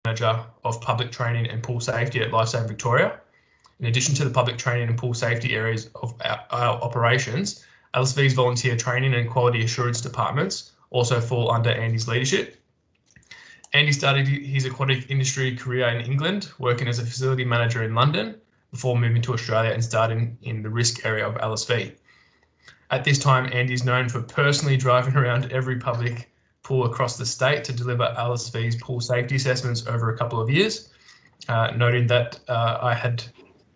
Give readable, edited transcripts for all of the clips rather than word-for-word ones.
Manager of Public Training and Pool Safety at Lifesaving Victoria. In addition to the public training and pool safety areas of our operations, LSV's volunteer training and quality assurance departments also fall under Andy's leadership. Andy started his aquatic industry career in England, working as a facility manager in London before moving to Australia and starting in the risk area of LSV. At this time, Andy is known for personally driving around every public pool across the state to deliver LSV's pool safety assessments over a couple of years, noting that I had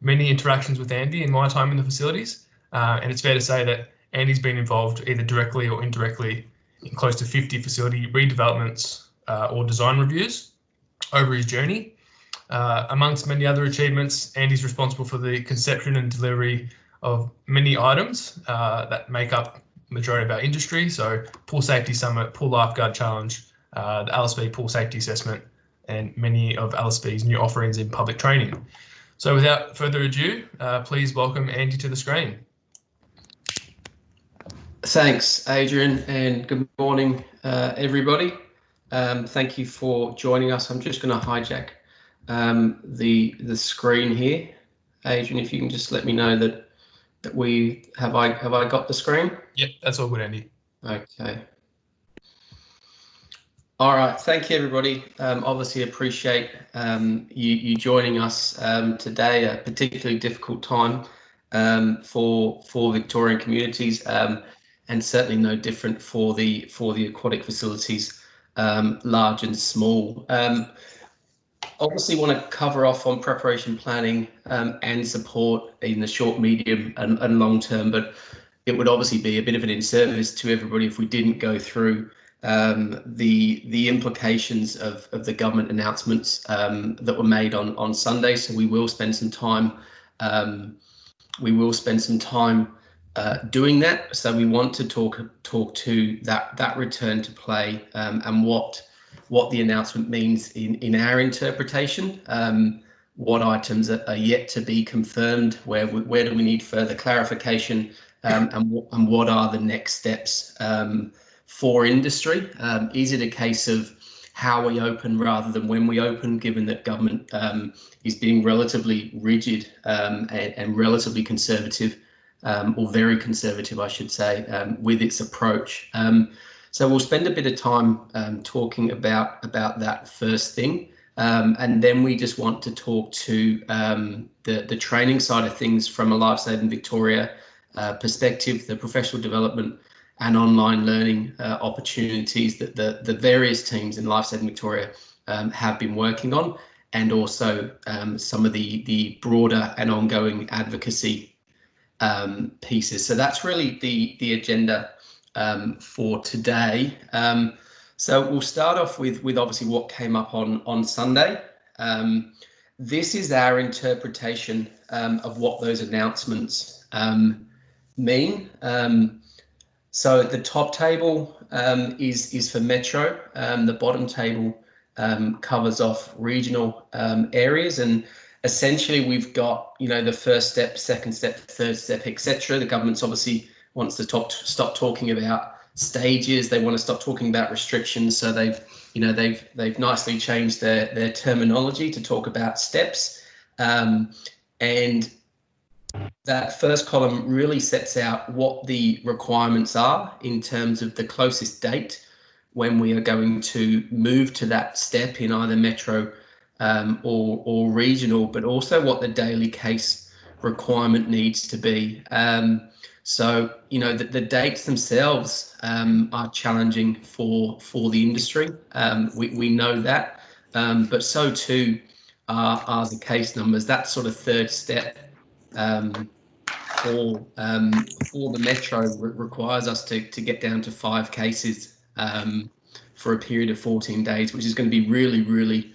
many interactions with Andy in my time in the facilities, and it's fair to say that Andy's been involved either directly or indirectly in close to 50 facility redevelopments or design reviews over his journey. Amongst many other achievements, Andy's responsible for the conception and delivery of many items that make up the majority of our industry. So Pool Safety Summit, Pool Lifeguard Challenge, the LSV Pool Safety Assessment, and many of LSV's new offerings in public training. So without further ado, please welcome Andy to the screen. Thanks, Adrian, and good morning, everybody. Thank you for joining us. I'm just going to hijack the screen here. Adrian, if you can just let me know that we have I got the screen? Yep, that's all good, Andy. Okay. All right, thank you, everybody. Obviously appreciate you joining us today, a particularly difficult time for Victorian communities, and certainly no different for the aquatic facilities, large and small. Obviously want to cover off on preparation planning and support in the short, medium and long term, but it would obviously be a bit of an in-service to everybody if we didn't go through the implications of the government announcements that were made on Sunday. So we will spend some time doing that. So we want to talk to that return to play and what the announcement means in our interpretation, what items are yet to be confirmed, where do we need further clarification, and what are the next steps for industry. Is it a case of how we open rather than when we open, given that government is being relatively rigid and relatively conservative, or very conservative, I should say, with its approach. So we'll spend a bit of time talking about that first thing, and then we just want to talk to the training side of things from a Lifesaving Victoria perspective, the professional development and online learning opportunities that the various teams in Lifesaving Victoria have been working on, and also some of the broader and ongoing advocacy pieces. So that's really the agenda for today. So we'll start off with obviously what came up on Sunday. This is our interpretation of what those announcements mean. So the top table is for Metro. The bottom table covers off regional areas, and essentially we've got, you know, the first step, second step, third step, etc. The government's obviously wants to stop talking about stages. They want to stop talking about restrictions. So they've nicely changed their terminology to talk about steps. And that first column really sets out what the requirements are in terms of the closest date when we are going to move to that step in either metro or regional, but also what the daily case requirement needs to be. So, you know, the dates themselves are challenging for the industry. We know that, but so too are the case numbers. That sort of third step for the metro requires us to get down to 5 cases for a period of 14 days, which is going to be really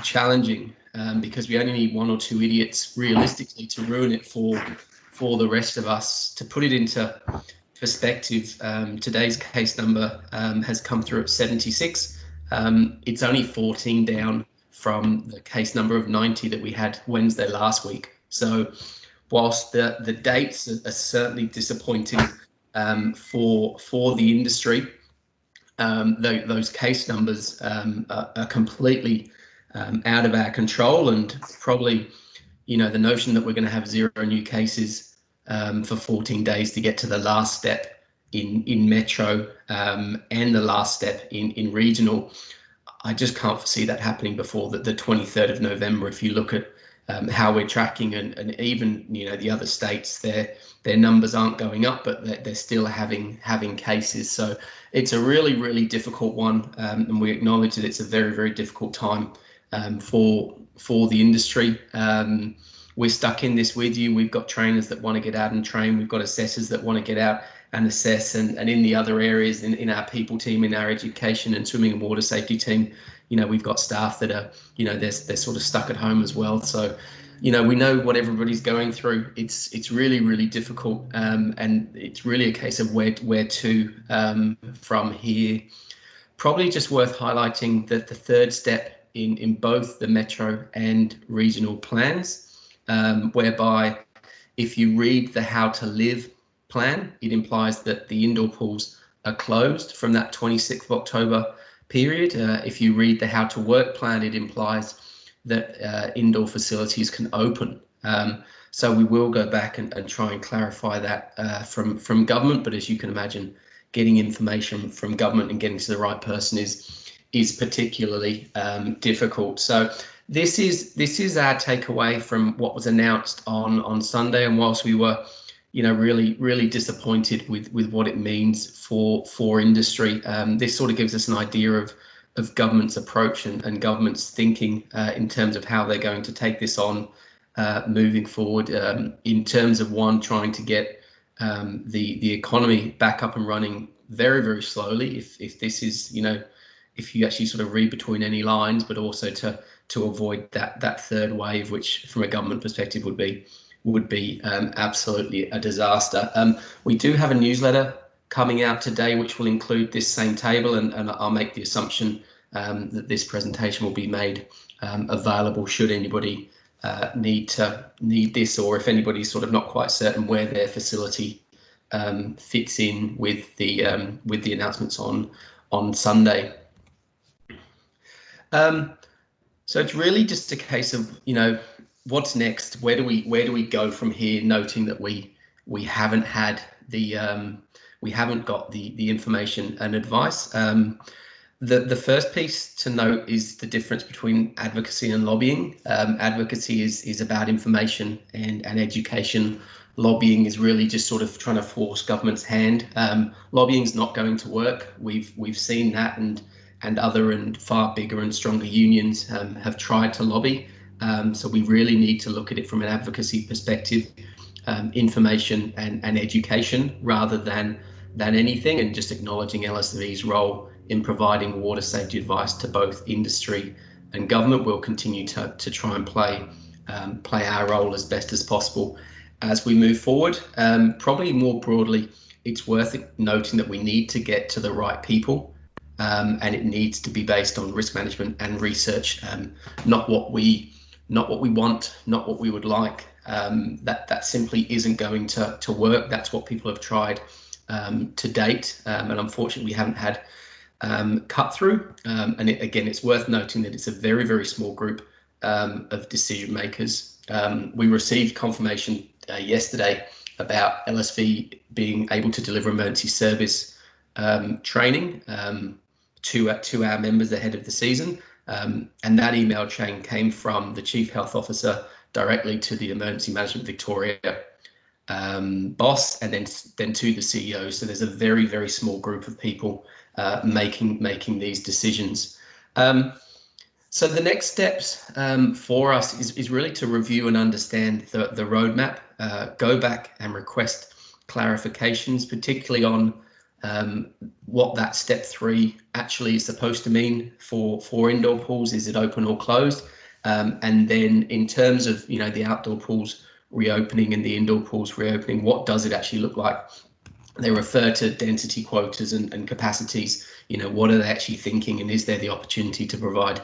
challenging because we only need 1 or 2 idiots realistically to ruin it for the rest of us. To put it into perspective, today's case number has come through at 76. It's only 14 down from the case number of 90 that we had Wednesday last week. So whilst the dates are certainly disappointing for the industry, those case numbers are completely out of our control, and probably, you know, the notion that we're going to have 0 new cases for 14 days to get to the last step in metro and the last step in regional, I just can't foresee that happening before the 23rd of November. If you look at how we're tracking, and even, you know, the other states, their numbers aren't going up, but they're still having cases. So it's a really difficult one, and we acknowledge that it's a very difficult time for the industry. We're stuck in this with you. We've got trainers that want to get out and train. We've got assessors that want to get out and assess, and in the other areas, in our people team, in our education and swimming and water safety team, you know, we've got staff that are, you know, they're sort of stuck at home as well. So, you know, we know what everybody's going through. It's really difficult, and it's really a case of where to from here. Probably just worth highlighting that the third step in both the metro and regional plans, whereby if you read the How to Live plan, it implies that the indoor pools are closed from that 26th of October period. If you read the How to Work plan, it implies that indoor facilities can open. So we will go back and try and clarify that from government, but as you can imagine, getting information from government and getting to the right person is particularly difficult. So this is our takeaway from what was announced on Sunday, and whilst we were, you know, really disappointed with what it means for industry, this sort of gives us an idea of government's approach and government's thinking in terms of how they're going to take this on moving forward, in terms of, one, trying to get the economy back up and running very slowly, if this is, you know, if you actually sort of read between any lines, but also to avoid that third wave, which from a government perspective would be absolutely a disaster. We do have a newsletter coming out today, which will include this same table, and I'll make the assumption that this presentation will be made available should anybody need this, or if anybody's sort of not quite certain where their facility fits in with the announcements on Sunday. So it's really just a case of, you know, what's next? Where do we go from here? Noting that we haven't had we haven't got the information and advice. The first piece to note is the difference between advocacy and lobbying. Advocacy is about information and education. Lobbying is really just sort of trying to force government's hand. Lobbying is not going to work. We've seen that, and other and far bigger and stronger unions have tried to lobby. So we really need to look at it from an advocacy perspective, information and education rather than anything, and just acknowledging LSV's role in providing water safety advice to both industry and government. We'll continue to try and play our role as best as possible as we move forward. Probably more broadly, it's worth noting that we need to get to the right people, and it needs to be based on risk management and research, not what we want, not what we would like. That simply isn't going to work. That's what people have tried to date, and unfortunately we haven't had cut through. And again, it's worth noting that it's a very small group of decision makers. We received confirmation yesterday about LSV being able to deliver emergency service training to our members ahead of the season, and that email chain came from the Chief Health Officer directly to the Emergency Management Victoria boss, and then to the CEO. So there's a very small group of people making these decisions. So the next steps for us is really to review and understand the roadmap, go back and request clarifications, particularly on what that step 3 actually is supposed to mean for indoor pools. Is it open or closed? And then in terms of, you know, the outdoor pools reopening and the indoor pools reopening, what does it actually look like? They refer to density quotas and capacities. You know, what are they actually thinking, and is there the opportunity to provide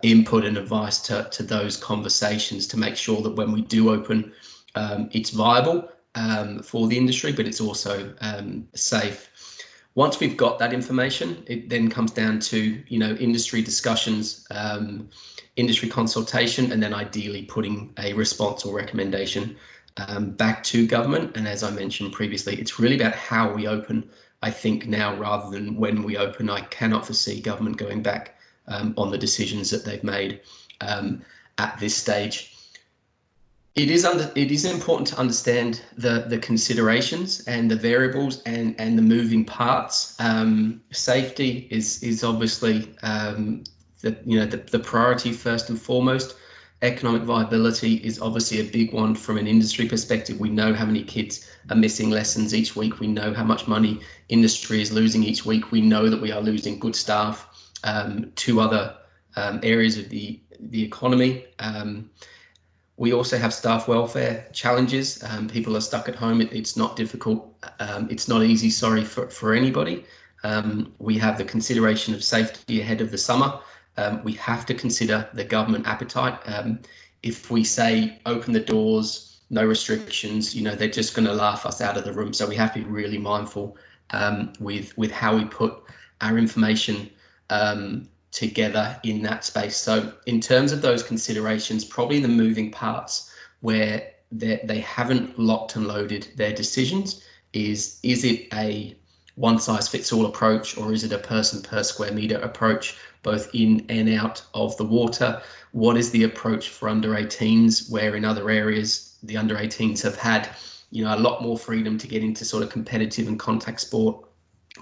input and advice to those conversations to make sure that when we do open, it's viable for the industry, but it's also safe. Once we've got that information, it then comes down to, industry discussions, industry consultation, and then ideally putting a response or recommendation back to government. And as I mentioned previously, it's really about how we open, I think, now rather than when we open. I cannot foresee government going back on the decisions that they've made at this stage. It is important to understand the considerations and the variables and the moving parts. Safety is obviously the priority first and foremost. Economic viability is obviously a big one from an industry perspective. We know how many kids are missing lessons each week. We know how much money industry is losing each week. We know that we are losing good staff to other areas of the economy. We also have staff welfare challenges. People are stuck at home. It's not difficult. It's not easy, for anybody. We have the consideration of safety ahead of the summer. We have to consider the government appetite. If we say open the doors, no restrictions, they're just going to laugh us out of the room. So we have to be really mindful with how we put our information together in that space. So in terms of those considerations, probably the moving parts where they haven't locked and loaded their decisions is it a one-size-fits-all approach, or is it a person per square meter approach, both in and out of the water? What is the approach for under 18s, where in other areas the under 18s have had a lot more freedom to get into sort of competitive and contact sport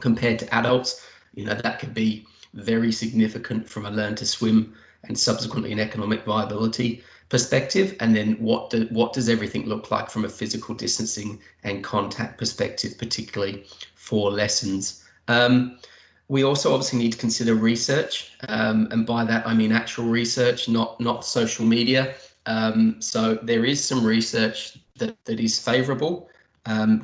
compared to adults? That could be very significant from a learn to swim and subsequently an economic viability perspective. And then what does everything look like from a physical distancing and contact perspective, particularly for lessons? We also obviously need to consider research, and by that I mean actual research, not social media. So there is some research that is favourable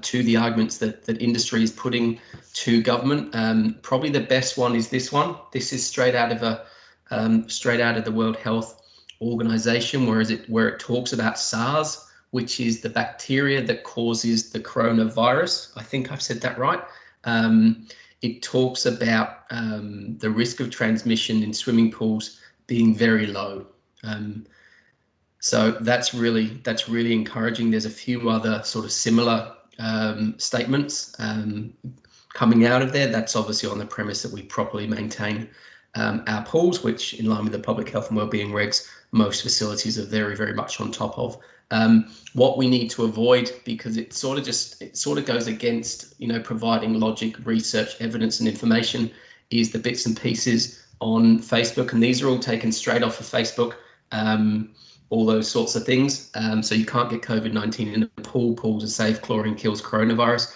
to the arguments that industry is putting to government. Probably the best one is this one. This is straight out of the World Health Organization, where it talks about SARS, which is the bacteria that causes the coronavirus. I think I've said that right. It talks about the risk of transmission in swimming pools being very low. So that's really encouraging. There's a few other sort of similar statements coming out of there. That's obviously on the premise that we properly maintain our pools, which in line with the public health and wellbeing regs, most facilities are very, very much on top of. What we need to avoid, because it sort of goes against, providing logic, research, evidence and information, is the bits and pieces on Facebook. And these are all taken straight off of Facebook. All those sorts of things. So you can't get COVID-19 in a pool. Pools are safe. Chlorine kills coronavirus.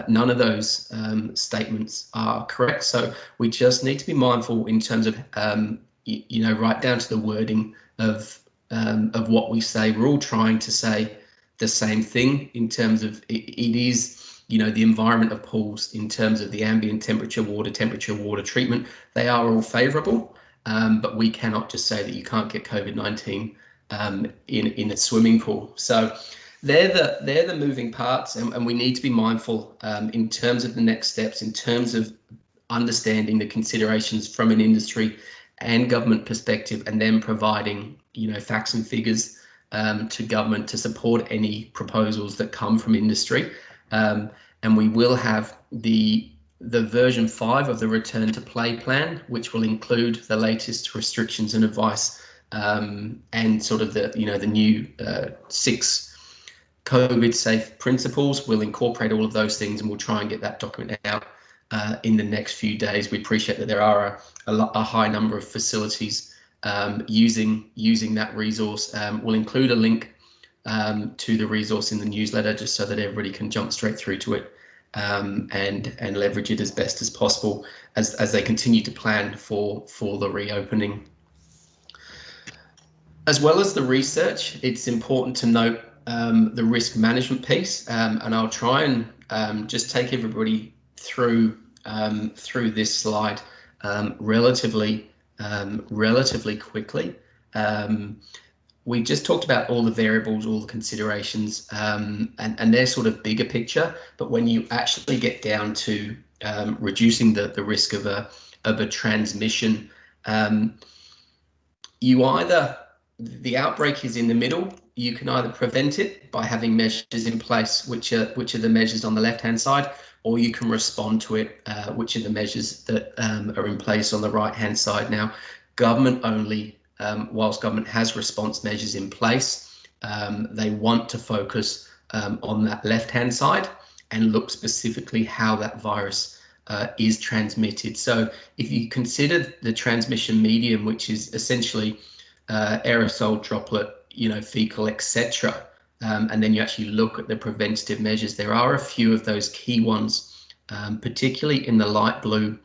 None of those statements are correct. So we just need to be mindful in terms of, right down to the wording of what we say. We're all trying to say the same thing in terms of it is, the environment of pools in terms of the ambient temperature, water treatment. They are all favourable, but we cannot just say that you can't get COVID-19 in a swimming pool. So they're the moving parts, and we need to be mindful in terms of the next steps, in terms of understanding the considerations from an industry and government perspective, and then providing facts and figures to government to support any proposals that come from industry. And we will have the version 5 of the return to play plan, which will include the latest restrictions and advice, and sort of the new 6 COVID safe principles. We'll incorporate all of those things, and we'll try and get that document out in the next few days. We appreciate that there are a high number of facilities using that resource. We'll include a link to the resource in the newsletter, just so that everybody can jump straight through to it and leverage it as best as possible as they continue to plan for the reopening. As well as the research, it's important to note the risk management piece, and I'll try and just take everybody through this slide relatively quickly. We just talked about all the variables, all the considerations, and they're sort of bigger picture. But when you actually get down to reducing the risk of a transmission. The outbreak is in the middle. You can either prevent it by having measures in place, which are the measures on the left-hand side, or you can respond to it, which are the measures that are in place on the right-hand side. Now, government only, whilst government has response measures in place, they want to focus on that left-hand side and look specifically how that virus is transmitted. So if you consider the transmission medium, which is essentially aerosol, droplet, fecal, etc., and then you actually look at the preventative measures, there are a few of those key ones, particularly in the light blue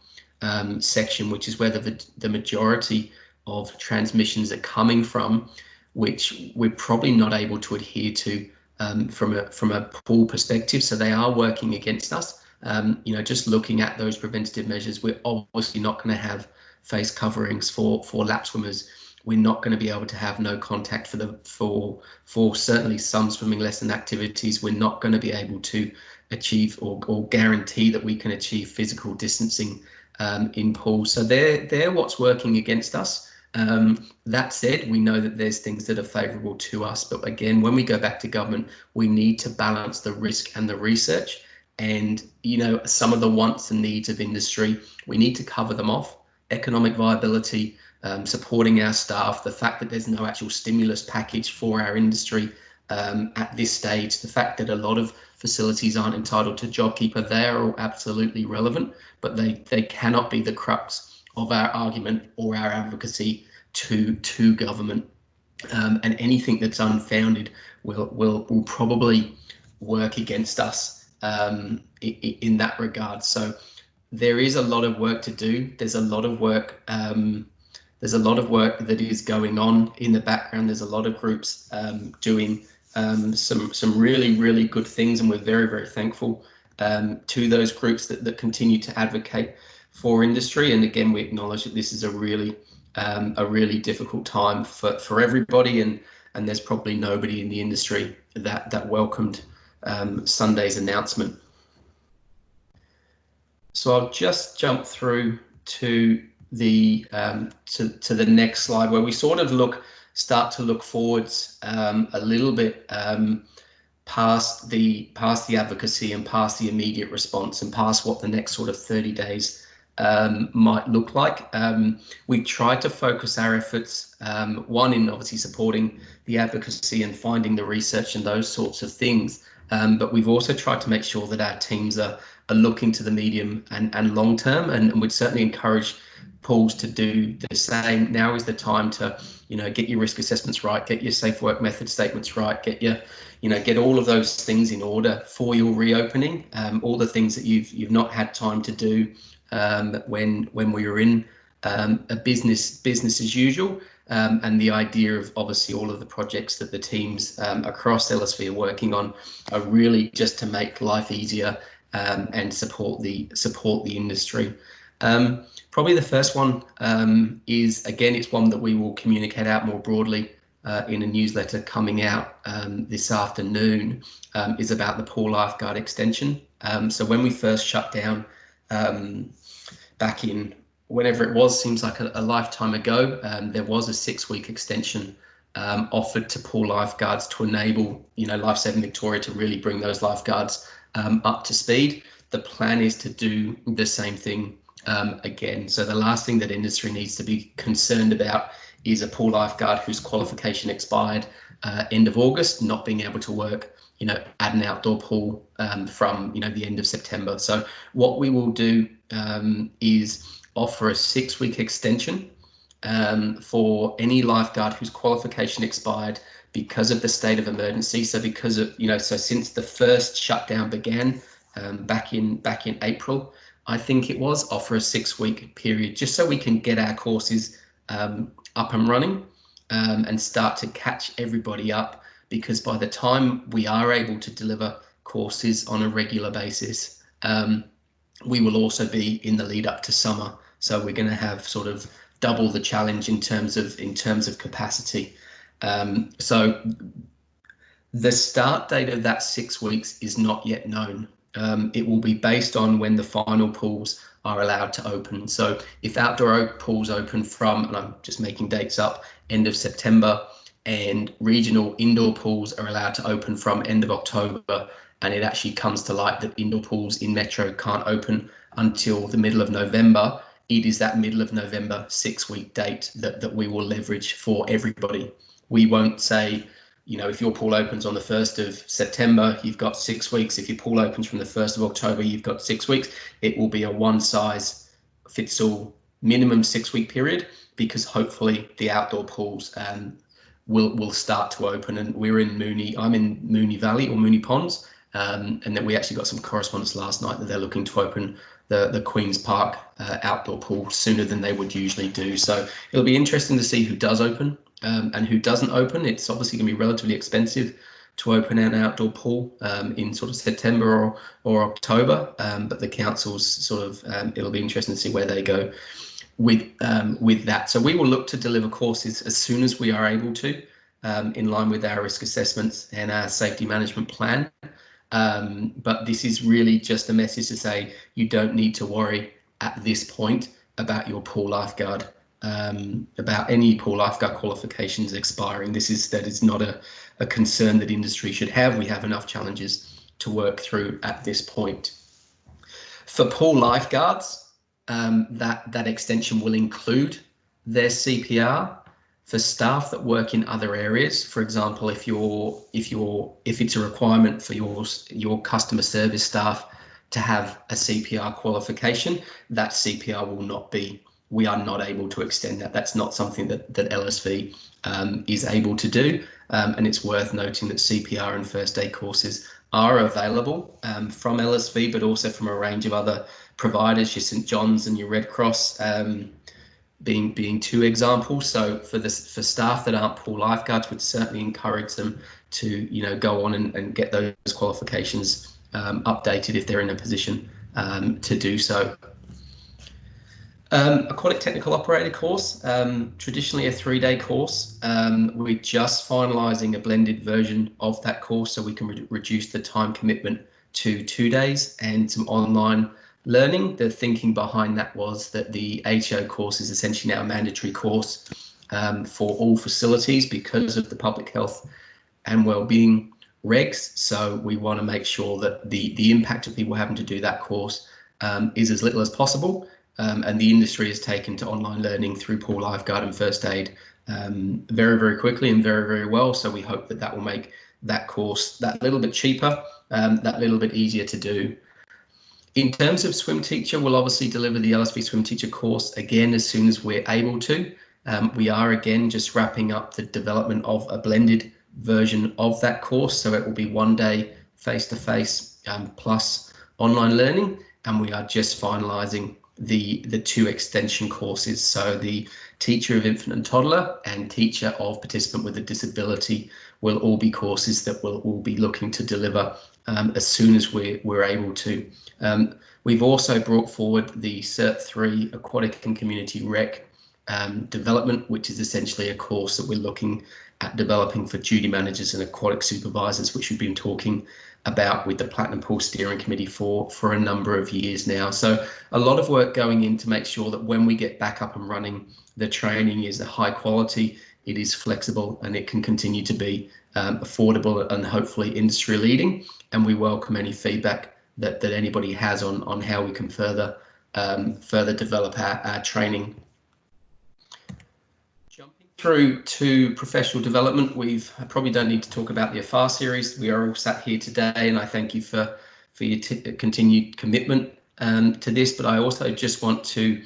section, which is where the majority of transmissions are coming from, which we're probably not able to adhere to from a pool perspective. So they are working against us. Just looking at those preventative measures, we're obviously not going to have face coverings for lap swimmers. We're not going to be able to have no contact for certainly some swimming lesson activities. We're not going to be able to achieve or guarantee that we can achieve physical distancing in pools. So they're what's working against us. That said, we know that there's things that are favourable to us. But again, when we go back to government, we need to balance the risk and the research. And, some of the wants and needs of industry, we need to cover them off. Economic viability, supporting our staff, the fact that there's no actual stimulus package for our industry at this stage, the fact that a lot of facilities aren't entitled to JobKeeper, they are all absolutely relevant, but they cannot be the crux of our argument or our advocacy to government. And anything that's unfounded will probably work against us in that regard. So there is a lot of work to do. There's a lot of work. There's a lot of work that is going on in the background. There's a lot of groups doing some really, really good things, and we're very, very thankful to those groups that continue to advocate for industry. And again, we acknowledge that this is a really difficult time for everybody, and there's probably nobody in the industry that welcomed Sunday's announcement. So I'll just jump through to the next slide, where we sort of start to look forwards a little bit past the advocacy and past the immediate response and past what the next sort of 30 days might look like. We tried to focus our efforts, one, in obviously supporting the advocacy and finding the research and those sorts of things, but we've also tried to make sure that our teams are looking to the medium and long term, and we'd certainly encourage pools to do the same. Now is the time to, get your risk assessments right, get your safe work method statements right, get all of those things in order for your reopening. All the things that you've not had time to do when we were in a business as usual, and the idea of obviously all of the projects that the teams across LSV are working on are really just to make life easier and support the industry. Probably the first one is, again, it's one that we will communicate out more broadly in a newsletter coming out this afternoon, is about the pool lifeguard extension. So when we first shut down back in whenever it was, seems like a lifetime ago, there was a 6-week extension offered to pool lifeguards to enable, Lifesaving Victoria to really bring those lifeguards up to speed. The plan is to do the same thing again. So the last thing that industry needs to be concerned about is a pool lifeguard whose qualification expired end of August, not being able to work, at an outdoor pool from, the end of September. So what we will do is offer a 6-week extension for any lifeguard whose qualification expired because of the state of emergency. So because of, so since the first shutdown began back in April, I think it was, offer a 6-week period just so we can get our courses up and running and start to catch everybody up, because by the time we are able to deliver courses on a regular basis, we will also be in the lead up to summer. So we're going to have sort of double the challenge in terms of capacity. So the start date of that 6 weeks is not yet known. It will be based on when the final pools are allowed to open. So if outdoor pools open from, and I'm just making dates up, end of September, and regional indoor pools are allowed to open from end of October, and it actually comes to light that indoor pools in Metro can't open until the middle of November, it is that middle of November 6-week date that we will leverage for everybody. We won't say, you know, if your pool opens on the 1st of September, you've got 6 weeks. If your pool opens from the 1st of October, you've got 6 weeks. It will be a one size fits all minimum 6-week period, because hopefully the outdoor pools will start to open. And we're in Mooney, I'm in Mooney Valley or Mooney Ponds, and then we actually got some correspondence last night that they're looking to open the Queen's Park outdoor pool sooner than they would usually do. So it'll be interesting to see who does open and who doesn't open. It's obviously going to be relatively expensive to open an outdoor pool in sort of September or October, but the councils sort of, it'll be interesting to see where they go with that. So we will look to deliver courses as soon as we are able to, in line with our risk assessments and our safety management plan. But this is really just a message to say you don't need to worry at this point about your pool lifeguard, about any pool lifeguard qualifications expiring. That is not a concern that industry should have. We have enough challenges to work through at this point. For pool lifeguards, that extension will include their CPR. For staff that work in other areas, for example, if it's a requirement for your customer service staff to have a CPR qualification, that CPR will not be. We are not able to extend that. That's not something that LSV is able to do. And it's worth noting that CPR and first aid courses are available from LSV, but also from a range of other providers, your St John's and your Red Cross. Being two examples. So for staff that aren't pool lifeguards, would certainly encourage them to, you know, go on and get those qualifications updated if they're in a position to do so. Aquatic technical operator course, traditionally a 3-day course. We're just finalising a blended version of that course so we can reduce the time commitment to 2 days and some online learning. The thinking behind that was that the HO course is essentially now a mandatory course for all facilities because of the public health and wellbeing regs. So we want to make sure that the impact of people having to do that course is as little as possible. And the industry has taken to online learning through pool lifeguard and first aid very, very quickly and very, very well. So we hope that will make that course that little bit cheaper, that little bit easier to do. In terms of swim teacher, we'll obviously deliver the LSV swim teacher course again as soon as we're able to. We are again just wrapping up the development of a blended version of that course. So it will be 1 day face-to-face plus online learning. And we are just finalising the 2 extension courses. So the teacher of infant and toddler and teacher of participant with a disability will all be courses that we'll all be looking to deliver as soon as we're able to. We've also brought forward the Cert 3 Aquatic and Community Rec development, which is essentially a course that we're looking at developing for duty managers and aquatic supervisors, which we've been talking about with the Platinum Pool Steering Committee for a number of years now. So a lot of work going in to make sure that when we get back up and running, the training is high quality, it is flexible, and it can continue to be affordable and hopefully industry leading. And we welcome any feedback that anybody has on how we can further develop our training. Jumping through to professional development, I probably don't need to talk about the AFAR series. We are all sat here today, and I thank you for your continued commitment to this. But I also just want to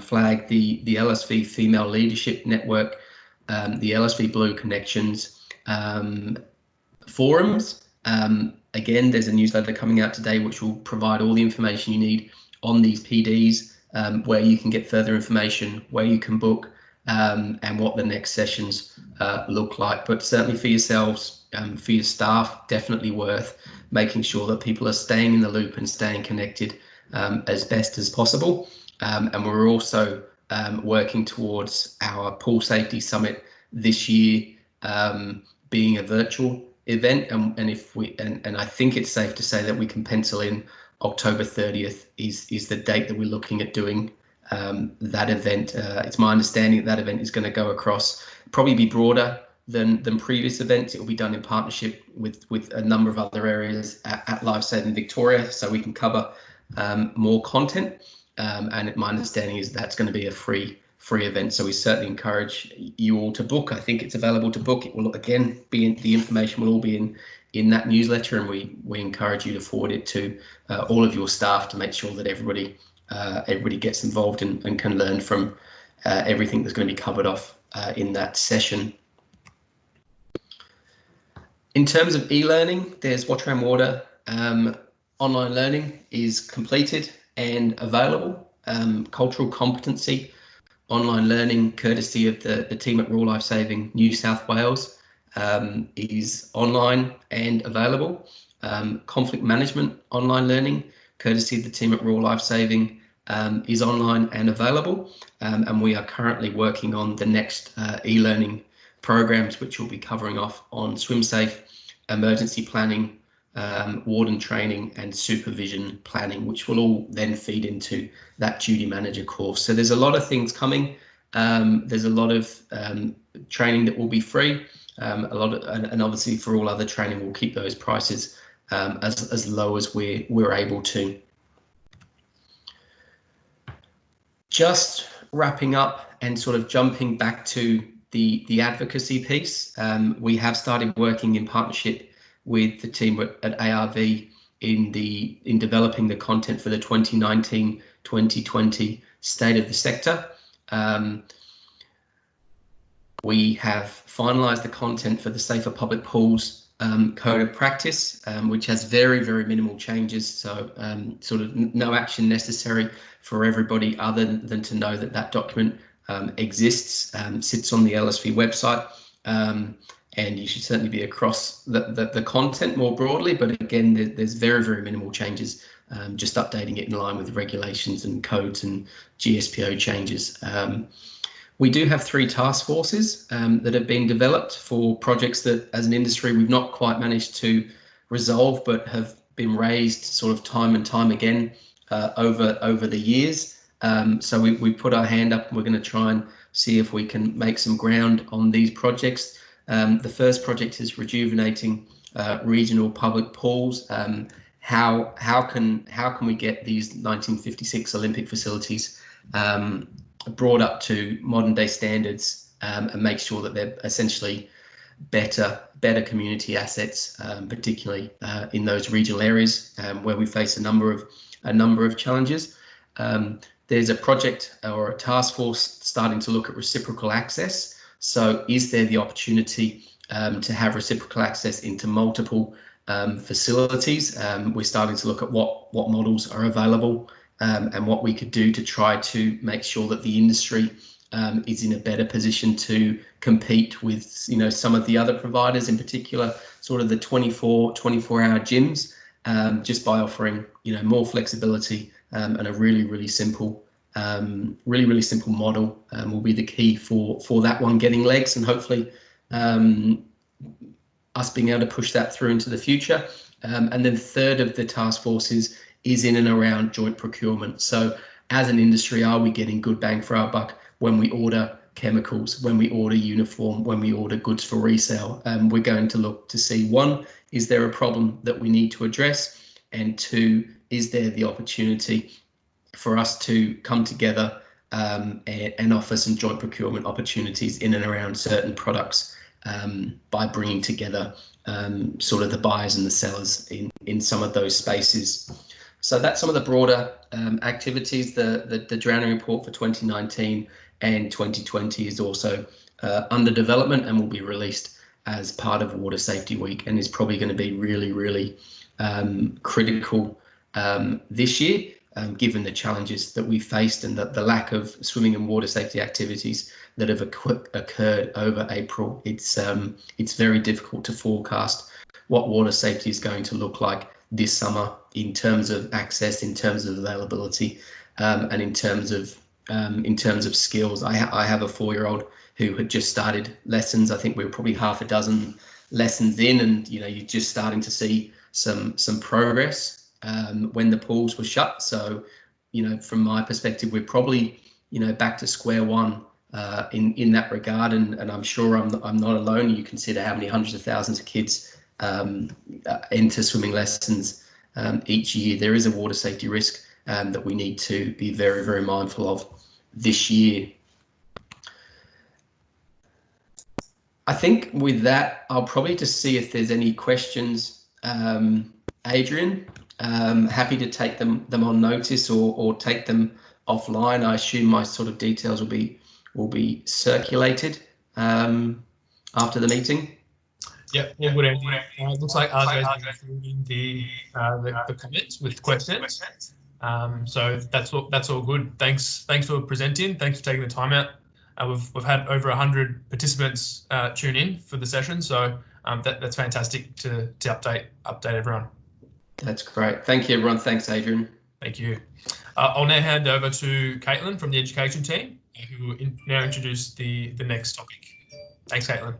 flag the LSV Female Leadership Network, the LSV Blue Connections forums. Again, there's a newsletter coming out today which will provide all the information you need on these PDs, where you can get further information, where you can book, and what the next sessions look like. But certainly for yourselves, for your staff, definitely worth making sure that people are staying in the loop and staying connected as best as possible. And we're also working towards our Pool Safety Summit this year being a virtual event, and if we and I think it's safe to say that we can pencil in October 30th is the date that we're looking at doing that event. It's my understanding that event is going to go across, probably be broader than previous events. It will be done in partnership with a number of other areas at Lifesaving Victoria, so we can cover more content. And my understanding is that's going to be a free event, so we certainly encourage you all to book. I think it's available to book. It will again be the information will all be in that newsletter, and we encourage you to forward it to all of your staff to make sure that everybody gets involved and can learn from everything that's going to be covered off in that session. In terms of e-learning, there's Watch Around Water. Online learning is completed and available. Cultural competency online learning, courtesy of the team at Rural Lifesaving New South Wales, is online and available. Conflict management online learning, courtesy of the team at Rural Lifesaving, is online and available. And we are currently working on the next e-learning programs, which will be covering off on SwimSafe, emergency planning, warden training and supervision planning, which will all then feed into that duty manager course. So there's a lot of things coming. There's a lot of training that will be free. And obviously for all other training, we'll keep those prices as low as we're able to. Just wrapping up and sort of jumping back to the advocacy piece. We have started working in partnership with the team at ARV in developing the content for the 2019-2020 State of the Sector. We have finalised the content for the Safer Public Pools Code of Practice, which has very, very minimal changes. So sort of no action necessary for everybody other than to know that that document exists, sits on the LSV website. And you should certainly be across the content more broadly, but again, there's very, very minimal changes, just updating it in line with regulations and codes and GSPO changes. We do have 3 task forces that have been developed for projects that as an industry we've not quite managed to resolve, but have been raised sort of time and time again over the years. So we put our hand up and we're going to try and see if we can make some ground on these projects. The first project is rejuvenating regional public pools. How can we get these 1956 Olympic facilities brought up to modern day standards and make sure that they're essentially better community assets, particularly in those regional areas where we face a number of challenges. There's a project or a task force starting to look at reciprocal access. So is there the opportunity to have reciprocal access into multiple facilities? We're starting to look at what models are available and what we could do to try to make sure that the industry is in a better position to compete with, some of the other providers, in particular, sort of the 24-hour gyms, just by offering, more flexibility and a really simple model will be the key for that one getting legs, and hopefully us being able to push that through into the future. And then third of the task forces is in and around joint procurement. So as an industry, are we getting good bang for our buck when we order chemicals, when we order uniform, when we order goods for resale? We're going to look to see, 1, is there a problem that we need to address? And 2, is there the opportunity for us to come together and offer some joint procurement opportunities in and around certain products by bringing together sort of the buyers and the sellers in some of those spaces. So that's some of the broader activities. The drowning report for 2019 and 2020 is also under development and will be released as part of Water Safety Week, and is probably going to be really critical this year. Given the challenges that we faced and the lack of swimming and water safety activities that have occurred over April, it's very difficult to forecast what water safety is going to look like this summer in terms of access, in terms of availability, and in terms of skills. I have a 4-year-old who had just started lessons. I think we were probably half a dozen lessons in, and you're just starting to see some progress when the pools were shut. So from my perspective, we're probably back to square one in that regard, and I'm sure I'm not alone. You consider how many hundreds of thousands of kids enter swimming lessons each year. There is a water safety risk that we need to be very, very mindful of this year. I think with that, I'll probably just see if there's any questions. Adrian, happy to take them on notice or take them offline. I assume my sort of details will be circulated after the meeting. Yep, all good, Andy. It looks like RJ's been including the comments with questions. So that's all good. Thanks for presenting. Thanks for taking the time out. We've had over 100 participants tune in for the session, so that's fantastic to update everyone. That's great. Thank you, everyone. Thanks, Adrian. Thank you. I'll now hand over to Kathryn from the education team, who will now introduce the next topic. Thanks, Kathryn.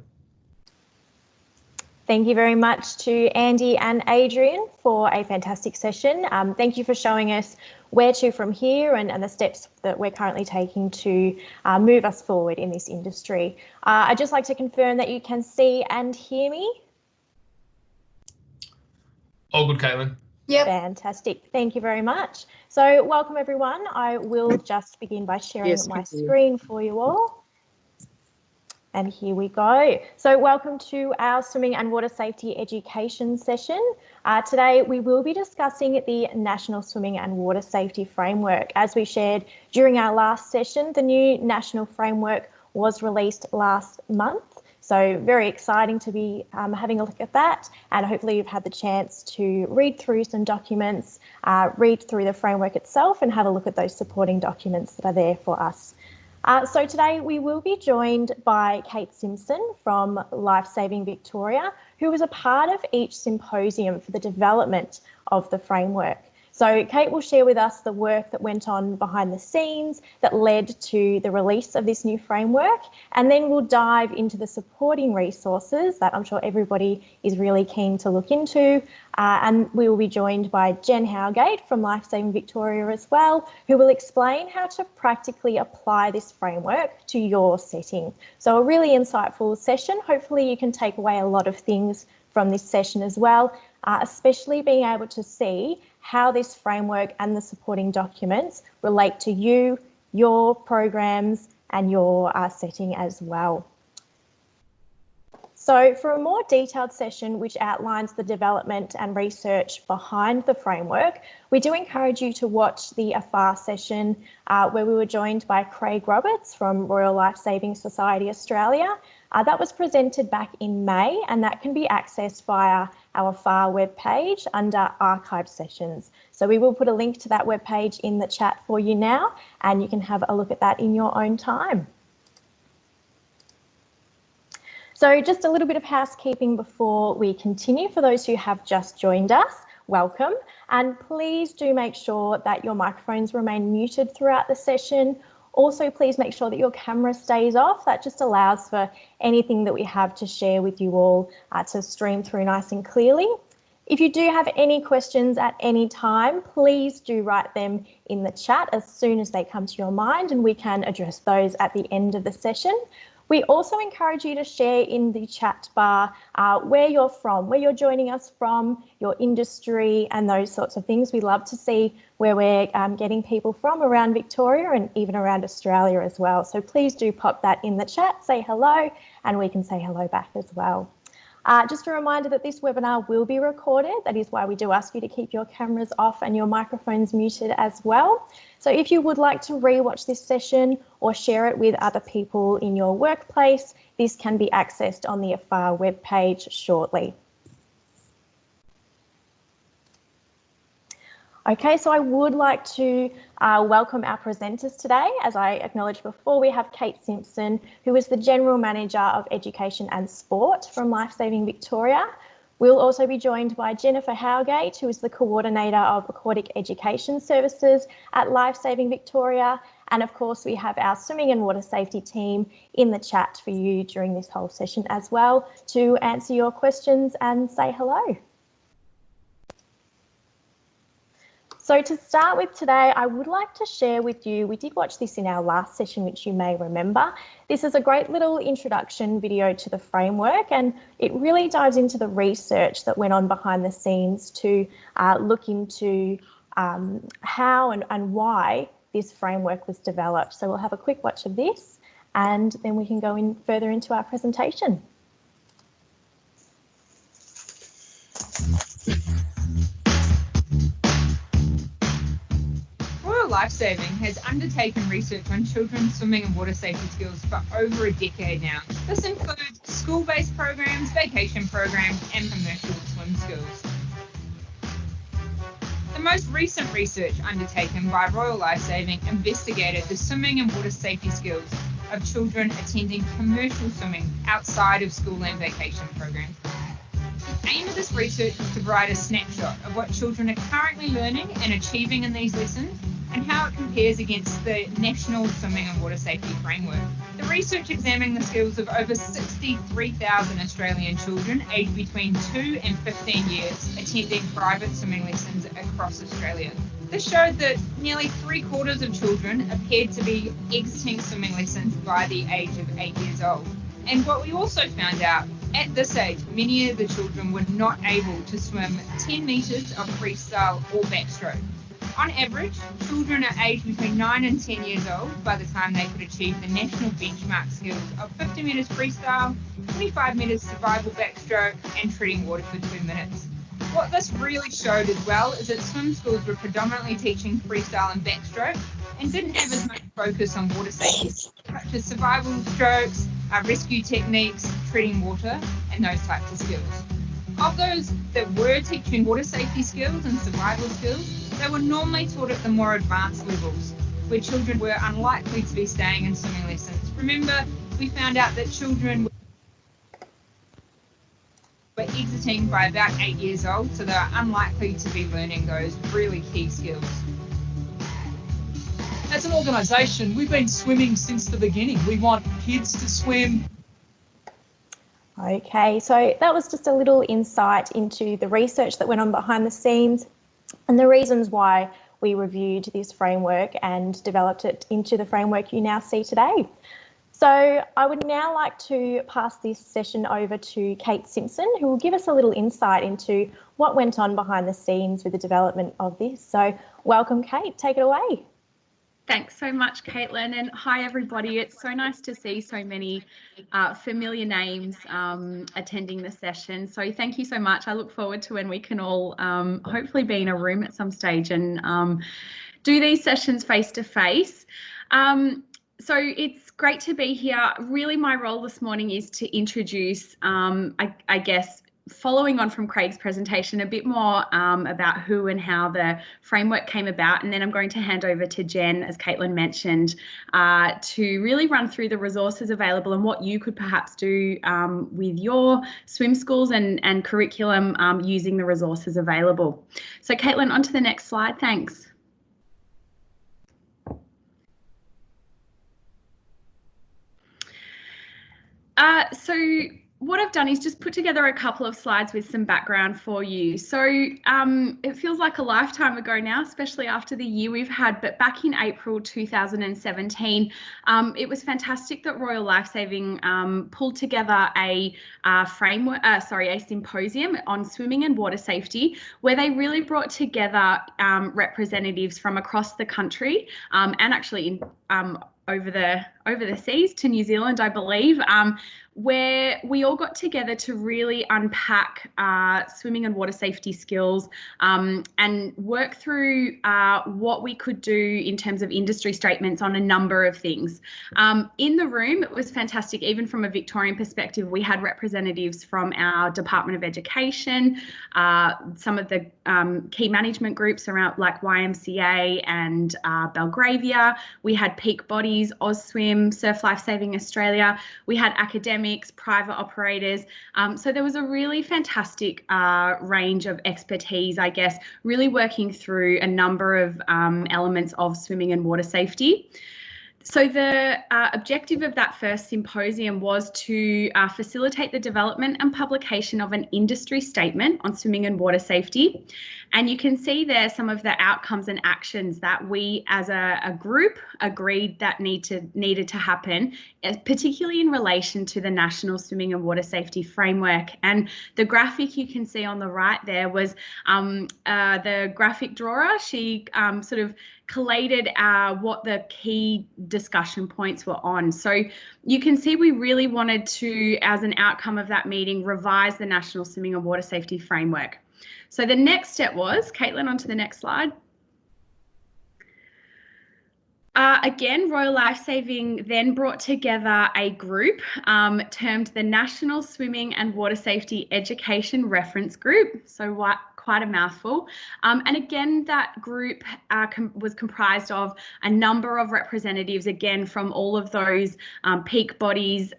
Thank you very much to Andy and Adrian for a fantastic session. Thank you for showing us where to from here and the steps that we're currently taking to move us forward in this industry. I'd just like to confirm that you can see and hear me. All good, Caitlin. Yep. Fantastic. Thank you very much. So welcome, everyone. I will just begin by sharing my screen for you all. And here we go. So welcome to our swimming and water safety education session. Today we will be discussing the National Swimming and Water Safety Framework. As we shared during our last session, the new national framework was released last month. So very exciting to be having a look at that, and hopefully you've had the chance to read through some documents, read through the framework itself and have a look at those supporting documents that are there for us. So today we will be joined by Kate Simpson from Lifesaving Victoria, who was a part of each symposium for the development of the framework. So Kate will share with us the work that went on behind the scenes that led to the release of this new framework, and then we'll dive into the supporting resources that I'm sure everybody is really keen to look into. And we will be joined by Jen Howgate from Lifesaving Victoria as well, who will explain how to practically apply this framework to your setting. So a really insightful session. Hopefully you can take away a lot of things from this session as well, especially being able to see how this framework and the supporting documents relate to you, your programs and your setting as well. So for a more detailed session which outlines the development and research behind the framework, we do encourage you to watch the AFAR session where we were joined by Craig Roberts from Royal Lifesaving Society Australia. That was presented back in May, and that can be accessed via our AFAR webpage under archived sessions. So we will put a link to that webpage in the chat for you now, and you can have a look at that in your own time. So just a little bit of housekeeping before we continue. For those who have just joined us, welcome. And please do make sure that your microphones remain muted throughout the session. Also, please make sure that your camera stays off. That just allows for anything that we have to share with you all to stream through nice and clearly. If you do have any questions at any time, please do write them in the chat as soon as they come to your mind, and we can address those at the end of the session. We also encourage you to share in the chat bar where you're from, where you're joining us from, your industry and those sorts of things. We love to see where we're getting people from around Victoria and even around Australia as well. So please do pop that in the chat, say hello, and we can say hello back as well. Just a reminder that this webinar will be recorded. That is why we do ask you to keep your cameras off and your microphones muted as well. So if you would like to rewatch this session or share it with other people in your workplace, this can be accessed on the AFAR webpage shortly. Okay, so I would like to welcome our presenters today. As I acknowledged before, we have Kate Simpson, who is the General Manager of Education and Sport from Lifesaving Victoria. We'll also be joined by Jennifer Howgate, who is the Coordinator of Aquatic Education Services at Lifesaving Victoria, And of course, we have our swimming and water safety team in the chat for you during this whole session as well to answer your questions and say hello. So to start with today, I would like to share with you, we did watch this in our last session, which you may remember. This is a great little introduction video to the framework, and it really dives into the research that went on behind the scenes to look into how and why this framework was developed. So we'll have a quick watch of this and then we can go in further into our presentation. Royal Lifesaving has undertaken research on children's swimming and water safety skills for over a decade now. This includes school-based programs, vacation programs, and commercial swim skills. The most recent research undertaken by Royal Lifesaving investigated the swimming and water safety skills of children attending commercial swimming outside of school and vacation programs. The aim of this research is to provide a snapshot of what children are currently learning and achieving in these lessons and how it compares against the National Swimming and Water Safety Framework. The research examined the skills of over 63,000 Australian children aged between 2 and 15 years attending private swimming lessons across Australia. This showed that nearly 3/4 of children appeared to be exiting swimming lessons by the age of 8 years old. And what we also found out, at this age, many of the children were not able to swim 10 metres of freestyle or backstroke. On average, children are aged between 9 and 10 years old by the time they could achieve the national benchmark skills of 50 metres freestyle, 25 metres survival backstroke, and treading water for 2 minutes. What this really showed as well is that swim schools were predominantly teaching freestyle and backstroke and didn't have as much focus on water safety, such as survival strokes, rescue techniques, treading water, and those types of skills. Of those that were teaching water safety skills and survival skills, they were normally taught at the more advanced levels, where children were unlikely to be staying in swimming lessons. Remember, we found out that children were exiting by about 8 years old, so they're unlikely to be learning those really key skills. As an organisation, we've been swimming since the beginning. We want kids to swim. Okay, so that was just a little insight into the research that went on behind the scenes and the reasons why we reviewed this framework and developed it into the framework you now see today. So I would now like to pass this session over to Kate Simpson, who will give us a little insight into what went on behind the scenes with the development of this. So welcome, Kate, take it away. Thanks so much, Caitlin, and hi everybody. It's so nice to see so many familiar names attending the session. So thank you so much. I look forward to when we can all hopefully be in a room at some stage and do these sessions face to face. So it's great to be here. Really, my role this morning is to introduce, I guess, following on from Craig's presentation, a bit more about who and how the framework came about, and then I'm going to hand over to Jen, as Caitlin mentioned, to really run through the resources available and what you could perhaps do with your swim schools and curriculum using the resources available. So Caitlin, on to the next slide, thanks. So what I've done is just put together a couple of slides with some background for you. So it feels like a lifetime ago now, especially after the year we've had, but back in April 2017, it was fantastic that Royal Lifesaving pulled together a symposium on swimming and water safety, where they really brought together representatives from across the country and actually over the seas to New Zealand, I believe, where we all got together to really unpack swimming and water safety skills and work through what we could do in terms of industry statements on a number of things. In the room, it was fantastic. Even from a Victorian perspective, we had representatives from our Department of Education, some of the key management groups around like YMCA and Belgravia. We had peak bodies, AusSwim, Surf Lifesaving Australia. We had academics, academics, private operators. So there was a really fantastic range of expertise, I guess, really working through a number of elements of swimming and water safety. So the objective of that first symposium was to facilitate the development and publication of an industry statement on swimming and water safety. And you can see there some of the outcomes and actions that we as a group agreed that needed to happen, particularly in relation to the National Swimming and Water Safety Framework. And the graphic you can see on the right there was the graphic drawer. She sort of collated what the key discussion points were on. So you can see we really wanted to, as an outcome of that meeting, revise the National Swimming and Water Safety Framework. So the next step was, Caitlin, on to the next slide. Again, Royal Lifesaving then brought together a group termed the National Swimming and Water Safety Education Reference Group. So quite a mouthful. And again, that group was comprised of a number of representatives, again, from all of those peak bodies,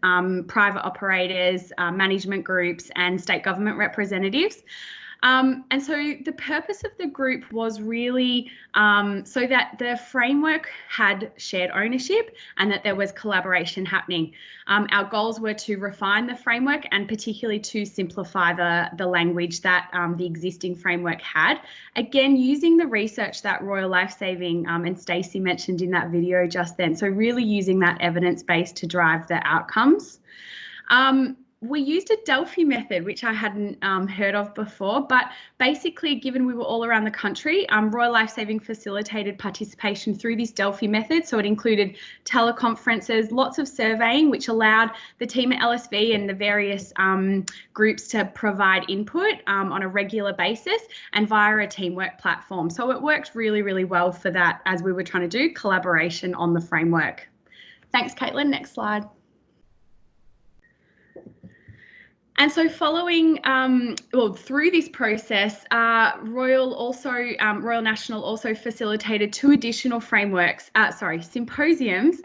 private operators, management groups, and state government representatives. And so the purpose of the group was really so that the framework had shared ownership and that there was collaboration happening. Our goals were to refine the framework and particularly to simplify the language that the existing framework had. Again, using the research that Royal Lifesaving and Stacey mentioned in that video just then. So really using that evidence base to drive the outcomes. We used a Delphi method, which I hadn't heard of before, but basically, given we were all around the country, Royal Lifesaving facilitated participation through this Delphi method. So it included teleconferences, lots of surveying, which allowed the team at LSV and the various groups to provide input on a regular basis and via a teamwork platform. So it worked really, really well for that as we were trying to do collaboration on the framework. Thanks, Caitlin. Next slide. And so following, through this process, Royal National also facilitated two additional symposiums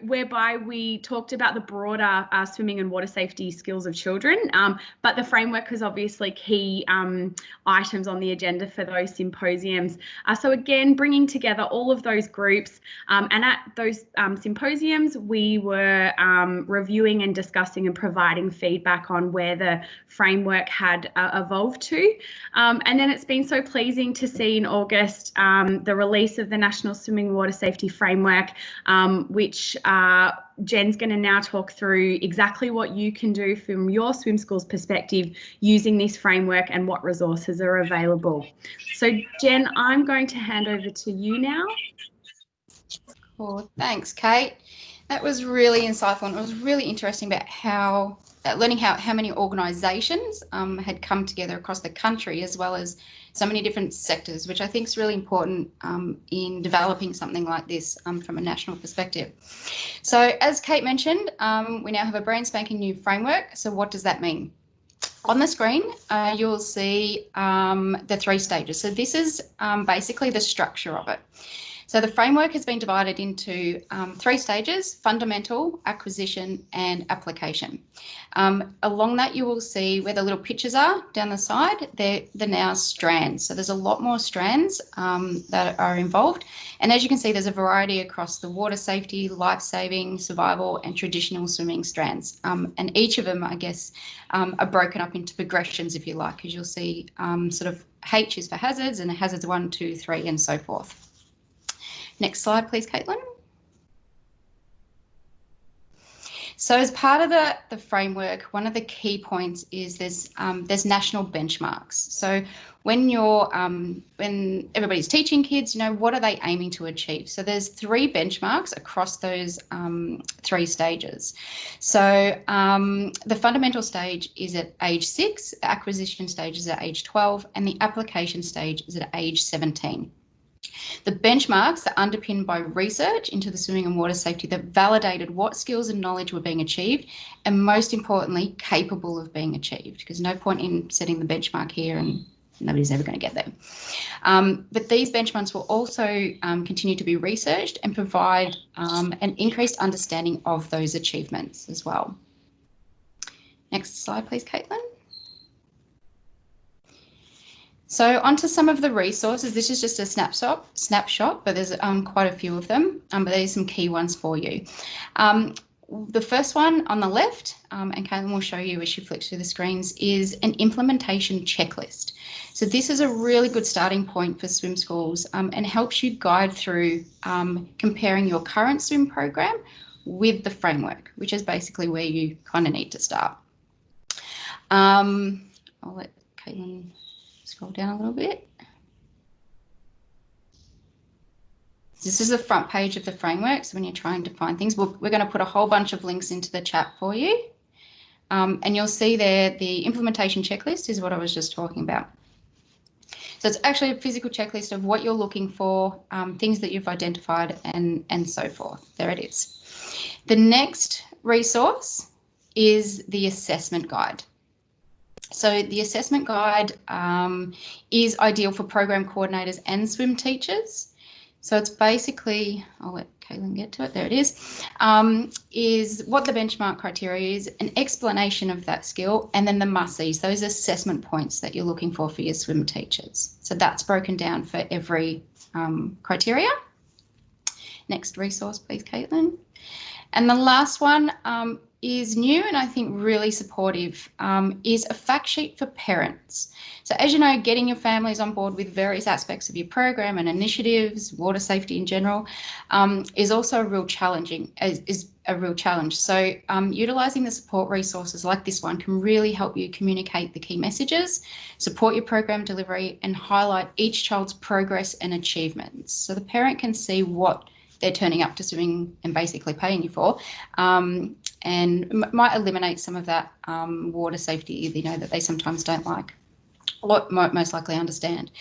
whereby we talked about the broader swimming and water safety skills of children. But the framework was obviously key items on the agenda for those symposiums. So again, bringing together all of those groups, and at those symposiums, we were reviewing and discussing and providing feedback on where the framework had evolved to. And then it's been so pleasing to see in August the release of the National Swimming and Water Safety Framework, which Jen's going to now talk through exactly what you can do from your swim school's perspective using this framework and what resources are available. So Jen, I'm going to hand over to you now. Cool. Thanks, Kate. That was really insightful, and it was really interesting about learning how many organisations had come together across the country, as well as so many different sectors, which I think is really important in developing something like this from a national perspective. So as Kate mentioned, we now have a brand spanking new framework. So what does that mean? On the screen, you'll see the 3 stages. So this is basically the structure of it. So the framework has been divided into 3 stages: fundamental, acquisition, and application. Along that, you will see where the little pictures are down the side. They're now strands. So there's a lot more strands that are involved. And as you can see, there's a variety across the water safety, life-saving, survival, and traditional swimming strands. And each of them, I guess, are broken up into progressions, if you like, as you'll see sort of H is for hazards, and hazards 1, 2, 3, and so forth. Next slide, please, Caitlin. So as part of the framework, one of the key points is there's national benchmarks. So when everybody's teaching kids, what are they aiming to achieve? So there's 3 benchmarks across those 3 stages. So the fundamental stage is at age 6, the acquisition stage is at age 12, and the application stage is at age 17. The benchmarks are underpinned by research into the swimming and water safety that validated what skills and knowledge were being achieved, and most importantly, capable of being achieved, because no point in setting the benchmark here and nobody's ever going to get there. But these benchmarks will also continue to be researched and provide an increased understanding of those achievements as well. Next slide, please, Caitlin. So onto some of the resources. This is just a snapshot, but there's quite a few of them, but there's some key ones for you. The first one on the left, and Caitlin will show you as she flicks through the screens, is an implementation checklist. So this is a really good starting point for swim schools and helps you guide through comparing your current swim program with the framework, which is basically where you kind of need to start. I'll let Caitlin scroll down a little bit. This is the front page of the framework. So when you're trying to find things, we're going to put a whole bunch of links into the chat for you. And you'll see there the implementation checklist is what I was just talking about. So it's actually a physical checklist of what you're looking for, things that you've identified and so forth. There it is. The next resource is the assessment guide. So the assessment guide is ideal for program coordinators and swim teachers. So it's basically, I'll let Caitlin get to it, there it is what the benchmark criteria is, an explanation of that skill, and then the must-sees, those assessment points that you're looking for your swim teachers. So that's broken down for every criteria. Next resource, please, Caitlin. And the last one is new and I think really supportive, is a fact sheet for parents. So as you know, getting your families on board with various aspects of your program and initiatives, water safety in general, is also a real challenge. So utilising the support resources like this one can really help you communicate the key messages, support your program delivery, and highlight each child's progress and achievements. So the parent can see what they're turning up to swimming and basically paying you for, and might eliminate some of that water safety, that they sometimes don't like or most likely understand.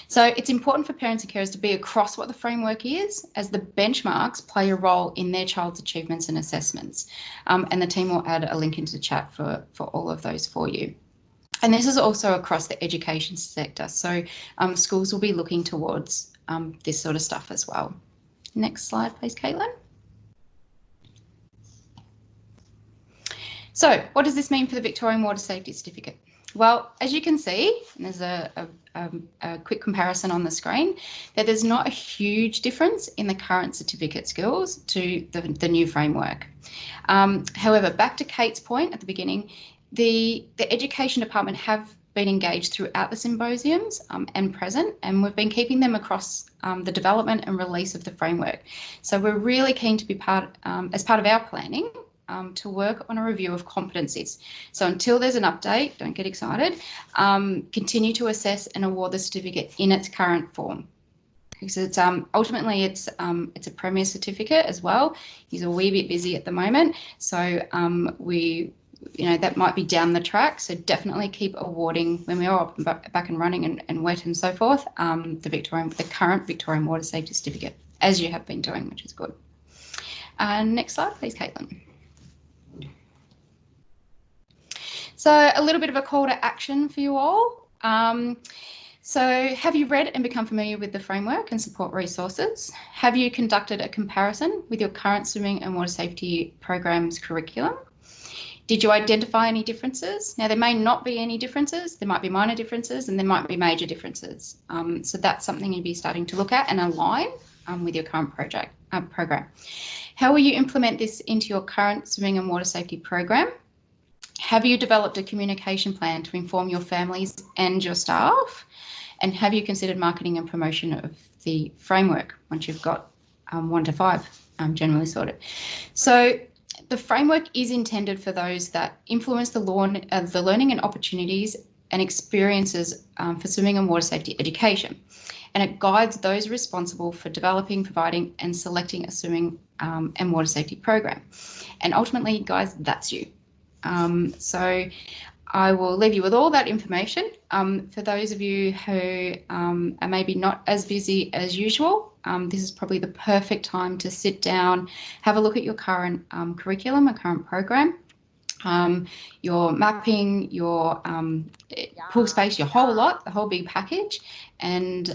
So it's important for parents and carers to be across what the framework is, as the benchmarks play a role in their child's achievements and assessments. And the team will add a link into the chat for all of those for you. And this is also across the education sector. So schools will be looking towards this sort of stuff as well. Next slide, please, Caitlin. So what does this mean for the Victorian Water Safety Certificate? Well, as you can see, and there's a quick comparison on the screen, that there's not a huge difference in the current certificate skills to the new framework. However, back to Kate's point at the beginning, the Education Department have been engaged throughout the symposiums and present, and we've been keeping them across the development and release of the framework. So we're really keen to be as part of our planning, to work on a review of competencies. So until there's an update, don't get excited, continue to assess and award the certificate in its current form. Because it's ultimately it's a Premier certificate as well. He's a wee bit busy at the moment, so that might be down the track. So definitely keep awarding when we are back and running and wet and so forth. The current Victorian Water Safety Certificate, as you have been doing, which is good. Next slide, please, Caitlin. So a little bit of a call to action for you all. So have you read and become familiar with the framework and support resources? Have you conducted a comparison with your current swimming and water safety program's curriculum? Did you identify any differences? Now, there may not be any differences. There might be minor differences and there might be major differences. So that's something you'd be starting to look at and align with your current program. How will you implement this into your current swimming and water safety program? Have you developed a communication plan to inform your families and your staff? And have you considered marketing and promotion of the framework once you've got 1 to 5 generally sorted? So the framework is intended for those that influence the learning and opportunities and experiences for swimming and water safety education. And it guides those responsible for developing, providing and selecting a swimming and water safety program. And ultimately, guys, that's you. So I will leave you with all that information. For those of you who are maybe not as busy as usual, this is probably the perfect time to sit down, have a look at your current curriculum, a current program, your mapping, your pool space, your whole lot, the whole big package, and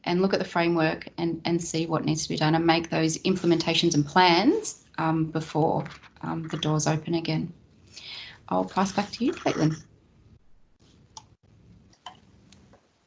look at the framework and see what needs to be done and make those implementations and plans before the doors open again. I'll pass back to you, Caitlin.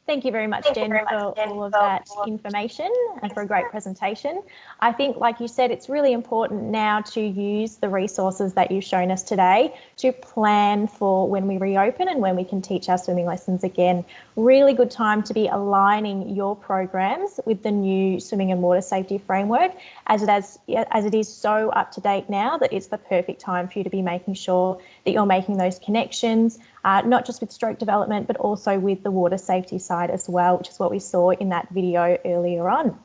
Thank you very much, Jen, for all of that information and for a great presentation. I think, like you said, it's really important now to use the resources that you've shown us today to plan for when we reopen and when we can teach our swimming lessons again. Really good time to be aligning your programs with the new swimming and water safety framework, as it is so up to date now that it's the perfect time for you to be making sure that you're making those connections, not just with stroke development, but also with the water safety side as well, which is what we saw in that video earlier on.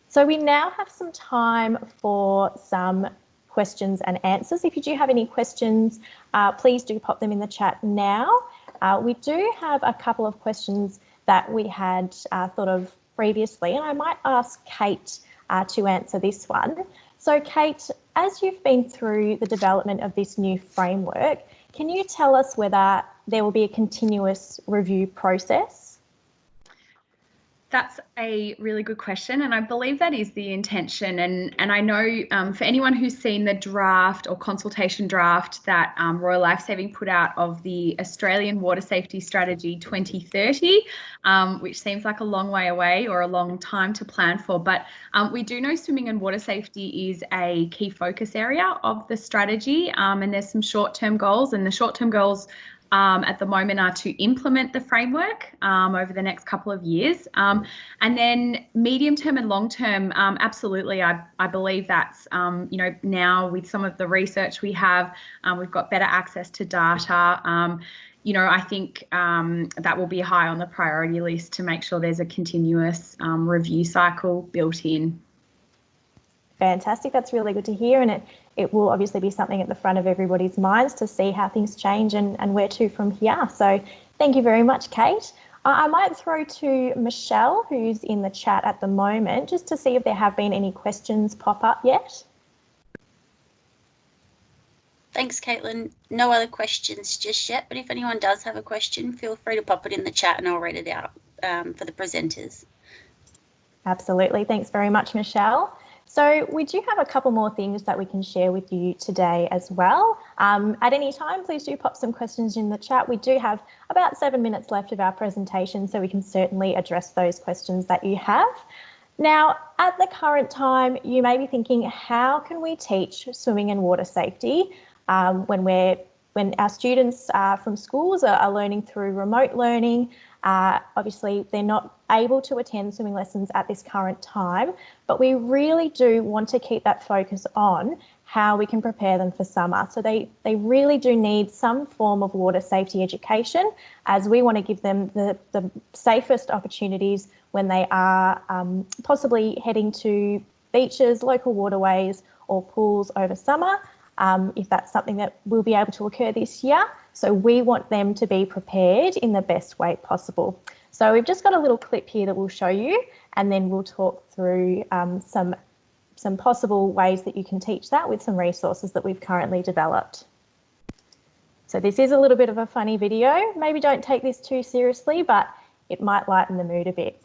So we now have some time for some questions and answers. If you do have any questions, please do pop them in the chat now. We do have a couple of questions that we had thought of previously, and I might ask Kate to answer this one. So Kate, as you've been through the development of this new framework, can you tell us whether there will be a continuous review process? That's a really good question, and I believe that is the intention. And I know for anyone who's seen the draft or consultation draft that Royal Lifesaving put out of the Australian Water Safety Strategy 2030, which seems like a long way away or a long time to plan for, but we do know swimming and water safety is a key focus area of the strategy, and there's some short-term goals, and the short-term goals at the moment are to implement the framework over the next couple of years. And then medium term and long term, absolutely, I believe that's, you know, now with some of the research we have, we've got better access to data. You know, I think that will be high on the priority list to make sure there's a continuous review cycle built in. Fantastic, that's really good to hear, and it will obviously be something at the front of everybody's minds to see how things change and where to from here. So thank you very much, Kate. I might throw to Michelle, who's in the chat at the moment, just to see if there have been any questions pop up yet. Thanks, Caitlin. No other questions just yet, but if anyone does have a question, feel free to pop it in the chat and I'll read it out for the presenters. Absolutely, thanks very much, Michelle. So we do have a couple more things that we can share with you today as well. At any time, please do pop some questions in the chat. We do have about 7 minutes left of our presentation, so we can certainly address those questions that you have. Now, at the current time, you may be thinking, how can we teach swimming and water safety when our students from schools are learning through remote learning? Obviously, they're not able to attend swimming lessons at this current time, but we really do want to keep that focus on how we can prepare them for summer. So they really do need some form of water safety education, as we want to give them the safest opportunities when they are possibly heading to beaches, local waterways or pools over summer, if that's something that will be able to occur this year. So we want them to be prepared in the best way possible. So we've just got a little clip here that we'll show you, and then we'll talk through some possible ways that you can teach that with some resources that we've currently developed. So this is a little bit of a funny video. Maybe don't take this too seriously, but it might lighten the mood a bit.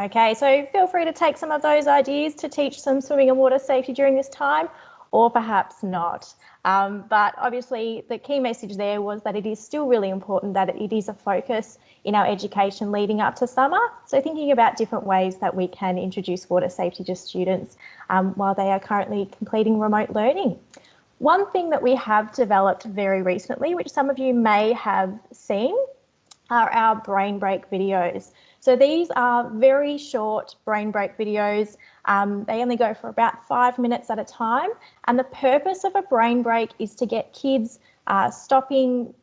Okay, so feel free to take some of those ideas to teach some swimming and water safety during this time, or perhaps not. But obviously the key message there was that it is still really important that it is a focus in our education leading up to summer. So thinking about different ways that we can introduce water safety to students while they are currently completing remote learning. One thing that we have developed very recently, which some of you may have seen, are our brain break videos. So these are very short brain break videos. They only go for about 5 minutes at a time. And the purpose of a brain break is to get kids stopping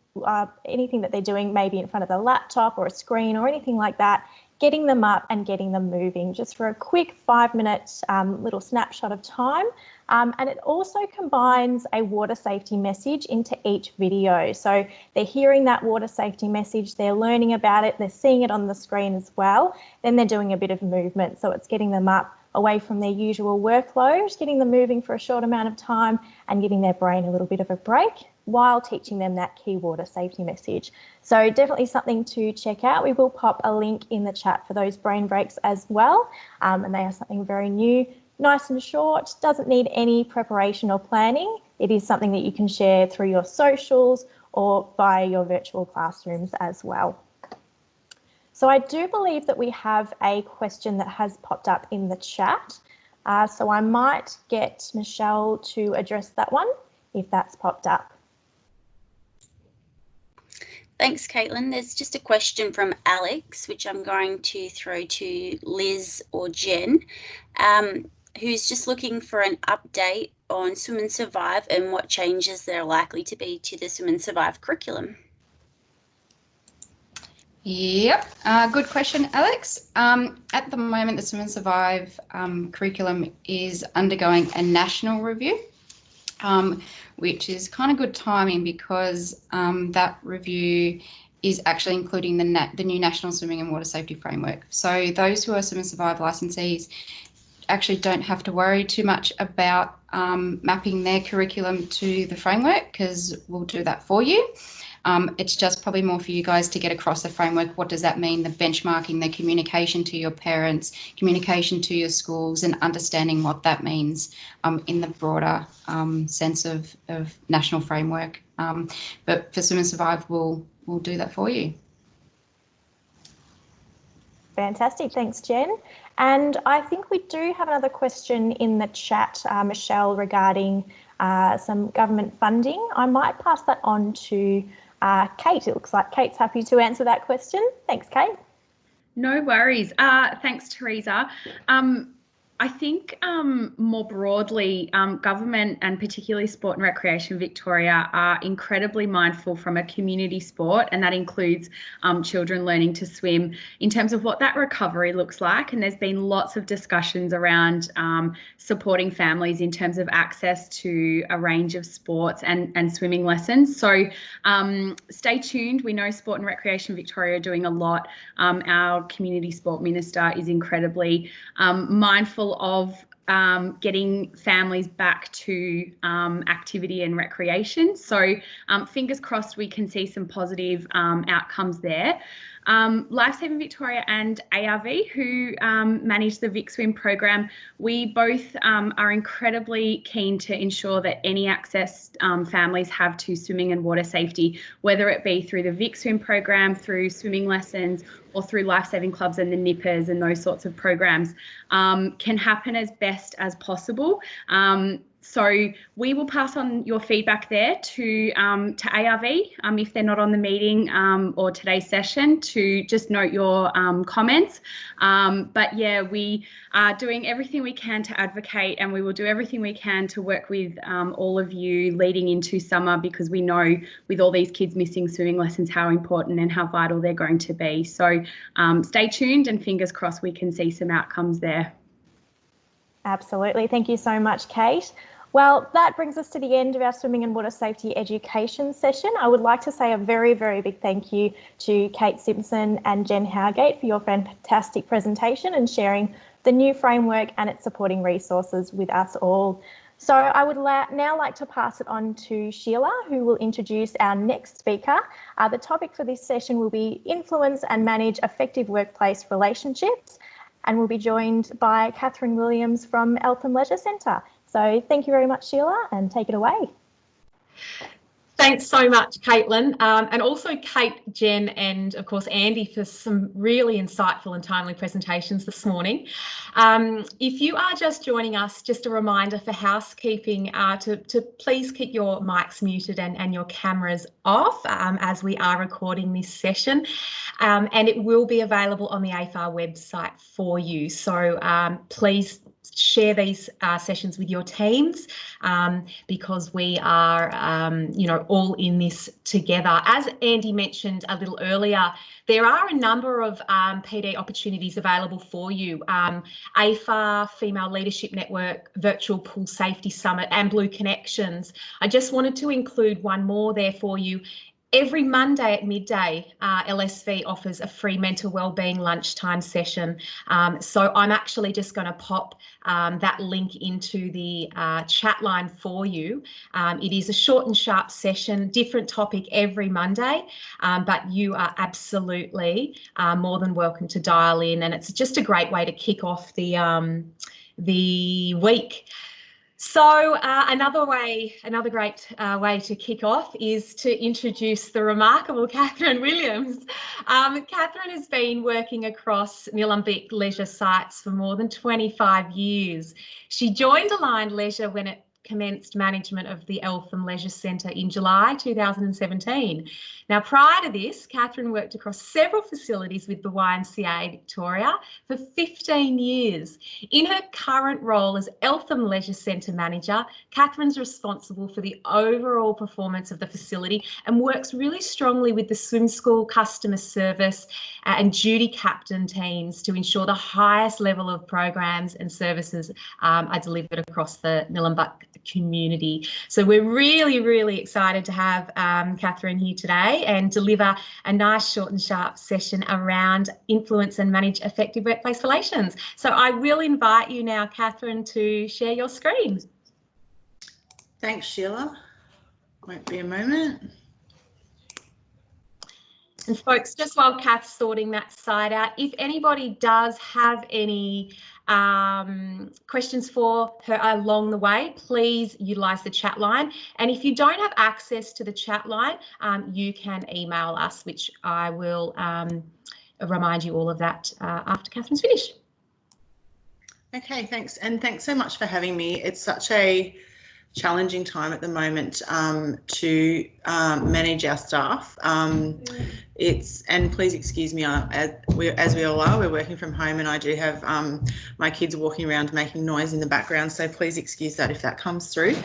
anything that they're doing, maybe in front of the laptop or a screen or anything like that, getting them up and getting them moving just for a quick 5 minute little snapshot of time. And it also combines a water safety message into each video. So they're hearing that water safety message, they're learning about it, they're seeing it on the screen as well. Then they're doing a bit of movement. So it's getting them up away from their usual workload, getting them moving for a short amount of time and giving their brain a little bit of a break while teaching them that key water safety message. So definitely something to check out. We will pop a link in the chat for those brain breaks as well. And they are something very new, nice and short, doesn't need any preparation or planning. It is something that you can share through your socials or via your virtual classrooms as well. So I do believe that we have a question that has popped up in the chat. So I might get Michelle to address that one if that's popped up. Thanks, Caitlin. There's just a question from Alex, which I'm going to throw to Liz or Jen, who's just looking for an update on Swim and Survive and what changes there are likely to be to the Swim and Survive curriculum. Yep, good question, Alex. At the moment, the Swim and Survive curriculum is undergoing a national review, which is kind of good timing because that review is actually including the new National Swimming and Water Safety Framework. So those who are Swim and Survive licensees actually don't have to worry too much about mapping their curriculum to the framework because we'll do that for you. It's just probably more for you guys to get across the framework. What does that mean? The benchmarking, the communication to your parents, communication to your schools, and understanding what that means in the broader sense of national framework. But for Swim and Survive, we'll do that for you. Fantastic, thanks, Jen. And I think we do have another question in the chat, Michelle, regarding some government funding. I might pass that on to Kate. It looks like Kate's happy to answer that question. Thanks, Kate. No worries. Thanks, Teresa. I think more broadly, government and particularly Sport and Recreation Victoria are incredibly mindful from a community sport, and that includes children learning to swim in terms of what that recovery looks like. And there's been lots of discussions around supporting families in terms of access to a range of sports and swimming lessons. So stay tuned. We know Sport and Recreation Victoria are doing a lot. Our Community Sport Minister is incredibly mindful of getting families back to activity and recreation. So fingers crossed we can see some positive outcomes there. Lifesaving Victoria and ARV, who manage the Vic Swim program, we both are incredibly keen to ensure that any access families have to swimming and water safety, whether it be through the Vic Swim program, through swimming lessons, or through lifesaving clubs and the nippers and those sorts of programs, can happen as best as possible. So we will pass on your feedback there to ARV if they're not on the meeting or today's session, to just note your comments. But yeah, we are doing everything we can to advocate, and we will do everything we can to work with all of you leading into summer, because we know with all these kids missing swimming lessons how important and how vital they're going to be. So stay tuned, and fingers crossed we can see some outcomes there. Absolutely. Thank you so much, Kate. Well, that brings us to the end of our swimming and water safety education session. I would like to say a very, very big thank you to Kate Simpson and Jen Howgate for your fantastic presentation and sharing the new framework and its supporting resources with us all. So I would now like to pass it on to Sheila, who will introduce our next speaker. The topic for this session will be influence and manage effective workplace relationships, and we'll be joined by Kathryn Williams from Eltham Leisure Centre. So thank you very much, Sheila, and take it away. Thanks so much, Caitlin, and also Kate, Jen, and of course Andy for some really insightful and timely presentations this morning. If you are just joining us, just a reminder for housekeeping to please keep your mics muted and your cameras off as we are recording this session, and it will be available on the AFAR website for you. So please share these sessions with your teams because we are, all in this together. As Andy mentioned a little earlier, there are a number of PD opportunities available for you. AFAR, Female Leadership Network, Virtual Pool Safety Summit and Blue Connections. I just wanted to include one more there for you. Every Monday at midday, LSV offers a free mental wellbeing lunchtime session. So I'm actually just going to pop that link into the chat line for you. It is a short and sharp session, different topic every Monday, but you are absolutely more than welcome to dial in, and it's just a great way to kick off the week. So another great way to kick off is to introduce the remarkable Kathryn Williams. Kathryn has been working across Nillumbik leisure sites for more than 25 years. She joined Aligned Leisure when it commenced management of the Eltham Leisure Centre in July 2017. Now, prior to this, Kathryn worked across several facilities with the YMCA Victoria for 15 years. In her current role as Eltham Leisure Centre Manager, Kathryn's responsible for the overall performance of the facility and works really strongly with the swim school, customer service and duty captain teams to ensure the highest level of programs and services are delivered across the Nillumbik community. So we're really, really excited to have Kathryn here today and deliver a nice short and sharp session around influence and manage effective workplace relations. So I will invite you now, Kathryn, to share your screen. Thanks, Sheila. Won't be a moment. And folks, just while Kath's sorting that side out, if anybody does have any questions for her along the way, please utilise the chat line. And if you don't have access to the chat line, you can email us, which I will remind you all of that after Kathryn's finished. Okay, thanks. And thanks so much for having me. It's such a challenging time at the moment to manage our staff. And please excuse me, as we all are, we're working from home, and I do have my kids walking around making noise in the background, so please excuse that if that comes through.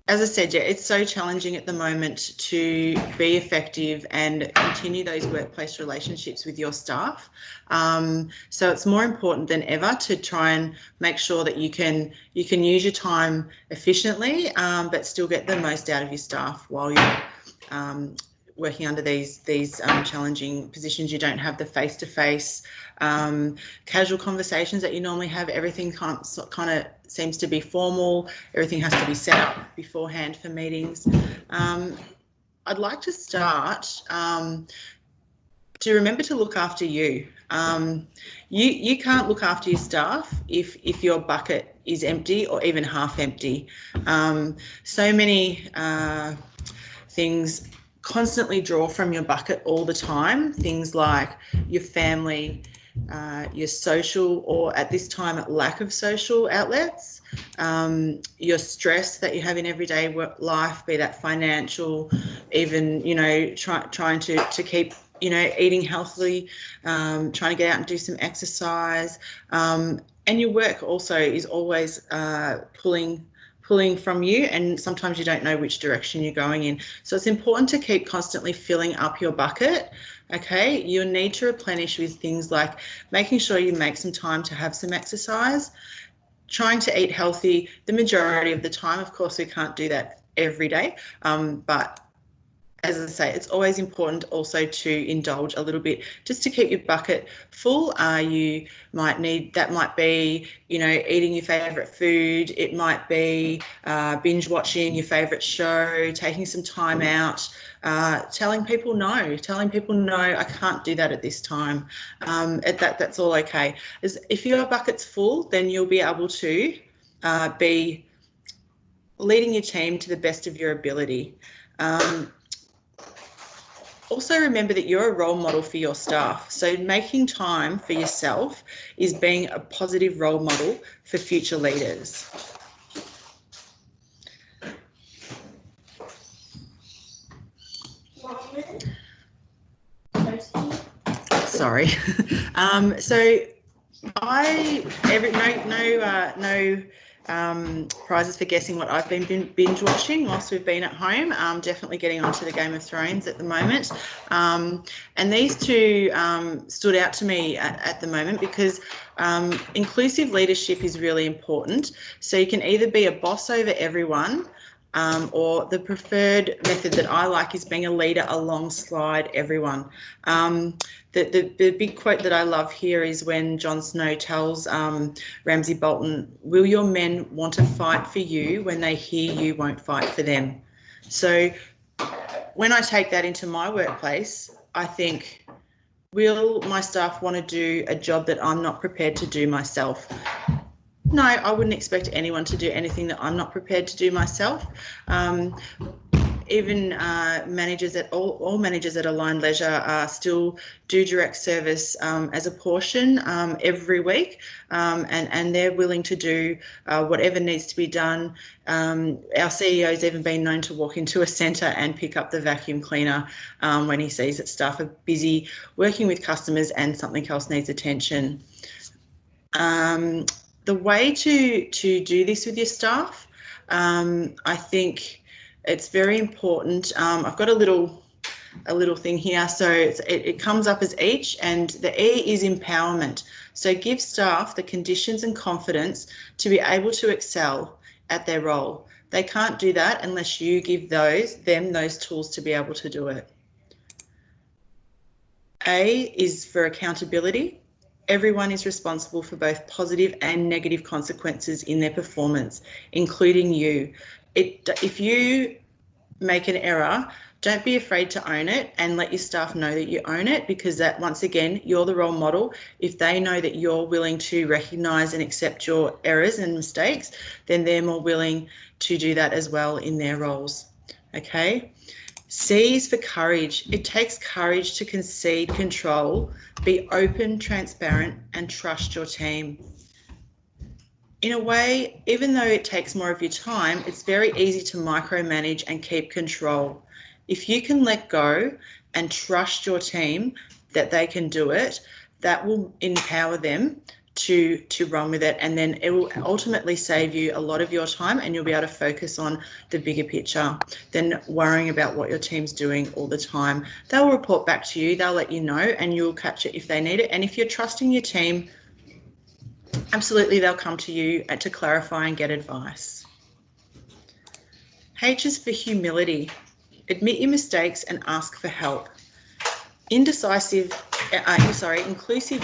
As I said, yeah, it's so challenging at the moment to be effective and continue those workplace relationships with your staff. So it's more important than ever to try and make sure that you can use your time efficiently, but still get the most out of your staff while you're working under these challenging positions. You don't have the face-to-face casual conversations that you normally have. Everything kind of seems to be formal. Everything has to be set up beforehand for meetings. I'd like to start to remember to look after you. You can't look after your staff if your bucket is empty or even half empty. So many things constantly draw from your bucket all the time. Things like your family, your social, or at this time, lack of social outlets, your stress that you have in everyday work life, be that financial, even, trying to keep, eating healthily, trying to get out and do some exercise. And your work also is always pulling from you, and sometimes you don't know which direction you're going in. So it's important to keep constantly filling up your bucket. Okay, you'll need to replenish with things like making sure you make some time to have some exercise, trying to eat healthy the majority of the time. Of course, we can't do that every day, but as I say, it's always important also to indulge a little bit just to keep your bucket full. You might need, that might be, eating your favourite food. It might be binge watching your favourite show, taking some time out, telling people no, I can't do that at this time. That's all okay. If your bucket's full, then you'll be able to be leading your team to the best of your ability. Also remember that you're a role model for your staff. So making time for yourself is being a positive role model for future leaders. Sorry. So no prizes for guessing what I've been binge watching whilst we've been at home. Definitely getting onto the Game of Thrones at the moment. And these two stood out to me at the moment because inclusive leadership is really important. So you can either be a boss over everyone, or the preferred method that I like is being a leader alongside everyone. The big quote that I love here is when Jon Snow tells Ramsay Bolton, "Will your men want to fight for you when they hear you won't fight for them?" So when I take that into my workplace, I think, will my staff want to do a job that I'm not prepared to do myself? No, I wouldn't expect anyone to do anything that I'm not prepared to do myself. Even managers at all managers at Aligned Leisure still do direct service as a portion every week, and they're willing to do whatever needs to be done. Our CEO's even been known to walk into a centre and pick up the vacuum cleaner when he sees that staff are busy working with customers and something else needs attention. The way to do this with your staff, I think it's very important. I've got a little thing here, so it comes up as each, and the E is empowerment. So give staff the conditions and confidence to be able to excel at their role. They can't do that unless you give them those tools to be able to do it. A is for accountability. Everyone is responsible for both positive and negative consequences in their performance, including you. If you make an error, don't be afraid to own it and let your staff know that you own it, because that, once again, you're the role model. If they know that you're willing to recognise and accept your errors and mistakes, then they're more willing to do that as well in their roles. Okay. C is for courage. It takes courage to concede control, be open, transparent, and trust your team. In a way, even though it takes more of your time, it's very easy to micromanage and keep control. If you can let go and trust your team that they can do it, that will empower them to run with it, and then it will ultimately save you a lot of your time, and you'll be able to focus on the bigger picture than worrying about what your team's doing all the time. They'll report back to you, they'll let you know, and you'll catch it if they need it. And if you're trusting your team, absolutely they'll come to you to clarify and get advice. H is for humility. Admit your mistakes and ask for help. Inclusive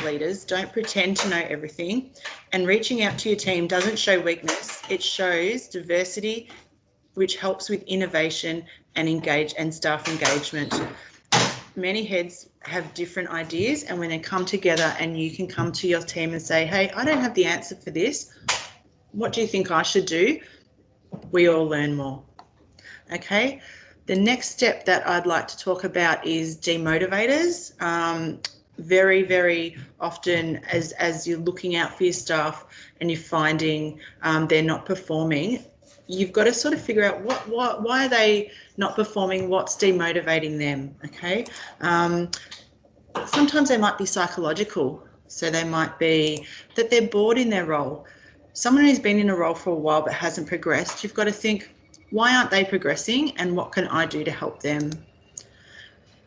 leaders don't pretend to know everything, and reaching out to your team doesn't show weakness. It shows diversity, which helps with innovation and staff engagement. Many heads have different ideas, and when they come together and you can come to your team and say, "Hey, I don't have the answer for this. What do you think I should do?" We all learn more. Okay. The next step that I'd like to talk about is demotivators. Very, very often as you're looking out for your staff and you're finding they're not performing, you've got to sort of figure out why are they not performing, what's demotivating them, okay? Sometimes they might be psychological. So they might be that they're bored in their role. Someone who's been in a role for a while but hasn't progressed, you've got to think, why aren't they progressing and what can I do to help them?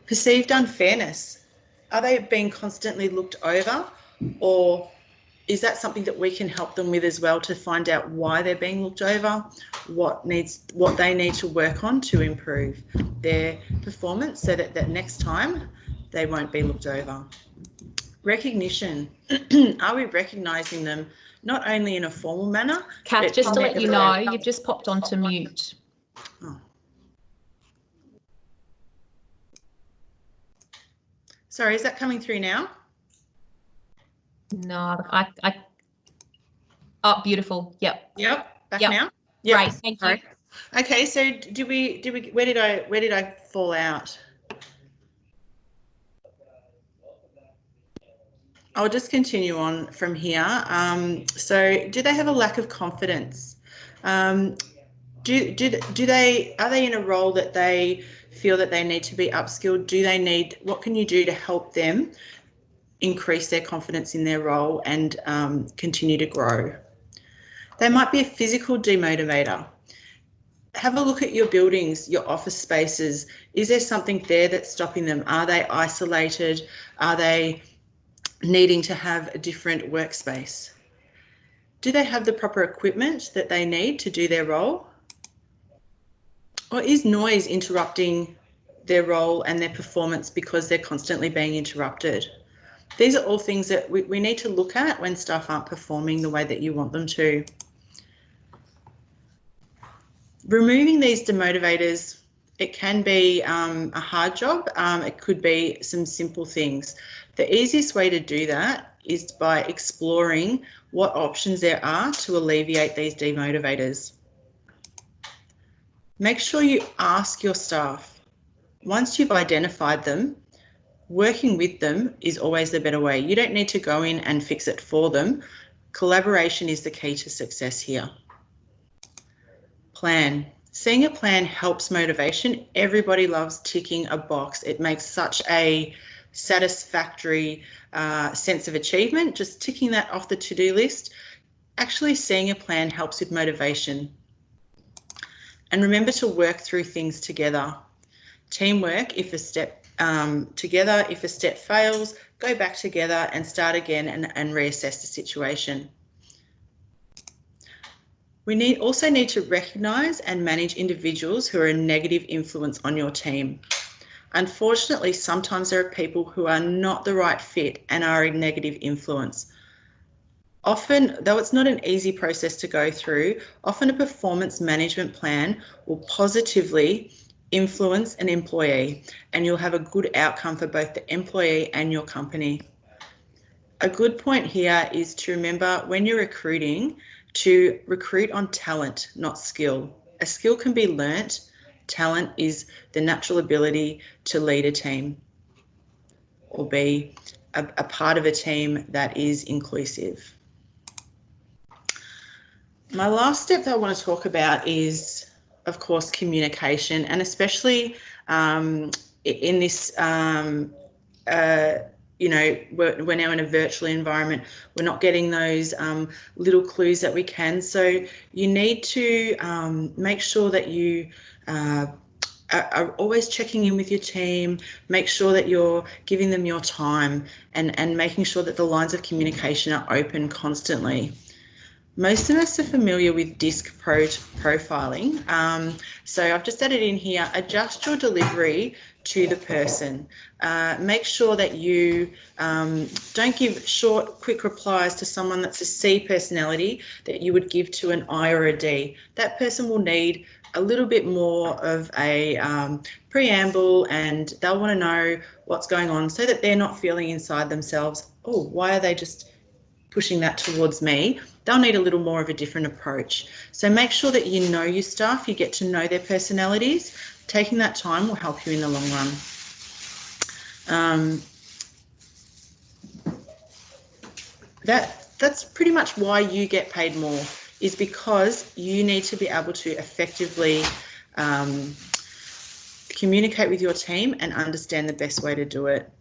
Perceived unfairness. Are they being constantly looked over, or is that something that we can help them with as well to find out why they're being looked over, what they need to work on to improve their performance so that next time they won't be looked over? Recognition. Are we recognising them not only in a formal manner? Kath, just to let you know, you've just popped onto mute. Oh. Sorry, is that coming through now? No, Oh, beautiful. Yep. Yep. Back Yep. now. Yep. Great. Thank you. Okay. So where did I fall out? I'll just continue on from here. So do they have a lack of confidence? Are they in a role that they feel that they need to be upskilled? What can you do to help them increase their confidence in their role and continue to grow? They might be a physical demotivator. Have a look at your buildings, your office spaces. Is there something there that's stopping them? Are they isolated? Are they needing to have a different workspace? Do they have the proper equipment that they need to do their role? Or is noise interrupting their role and their performance because they're constantly being interrupted? These are all things that we need to look at when staff aren't performing the way that you want them to. Removing these demotivators, it can be a hard job. It could be some simple things. The easiest way to do that is by exploring what options there are to alleviate these demotivators. Make sure you ask your staff. Once you've identified them, working with them is always the better way. You don't need to go in and fix it for them. Collaboration is the key to success here. Plan. Seeing a plan helps motivation. Everybody loves ticking a box. It makes such a satisfactory sense of achievement, just ticking that off the to-do list. Actually, seeing a plan helps with motivation. And remember to work through things together. Teamwork, if a step together, if a step fails, go back together and start again and reassess the situation. We also need to recognise and manage individuals who are a negative influence on your team. Unfortunately, sometimes there are people who are not the right fit and are a negative influence. Often, though it's not an easy process to go through, often a performance management plan will positively influence an employee and you'll have a good outcome for both the employee and your company. A good point here is to remember when you're recruiting to recruit on talent, not skill. A skill can be learnt. Talent is the natural ability to lead a team or be a part of a team that is inclusive. My last step that I want to talk about is, of course, communication, and especially in this you know, we're now in a virtual environment. We're not getting those little clues that we can. So you need to make sure that you are always checking in with your team. Make sure that you're giving them your time and making sure that the lines of communication are open constantly. Most of us are familiar with DISC profiling. So I've just added in here, adjust your delivery to the person. Make sure that you don't give short, quick replies to someone that's a C personality that you would give to an I or a D. That person will need a little bit more of a preamble, and they'll want to know what's going on so that they're not feeling inside themselves, oh, why are they just pushing that towards me? They'll need a little more of a different approach. So make sure that you know your staff, you get to know their personalities. Taking that time will help you in the long run. That's pretty much why you get paid more, is because you need to be able to effectively communicate with your team and understand the best way to do it.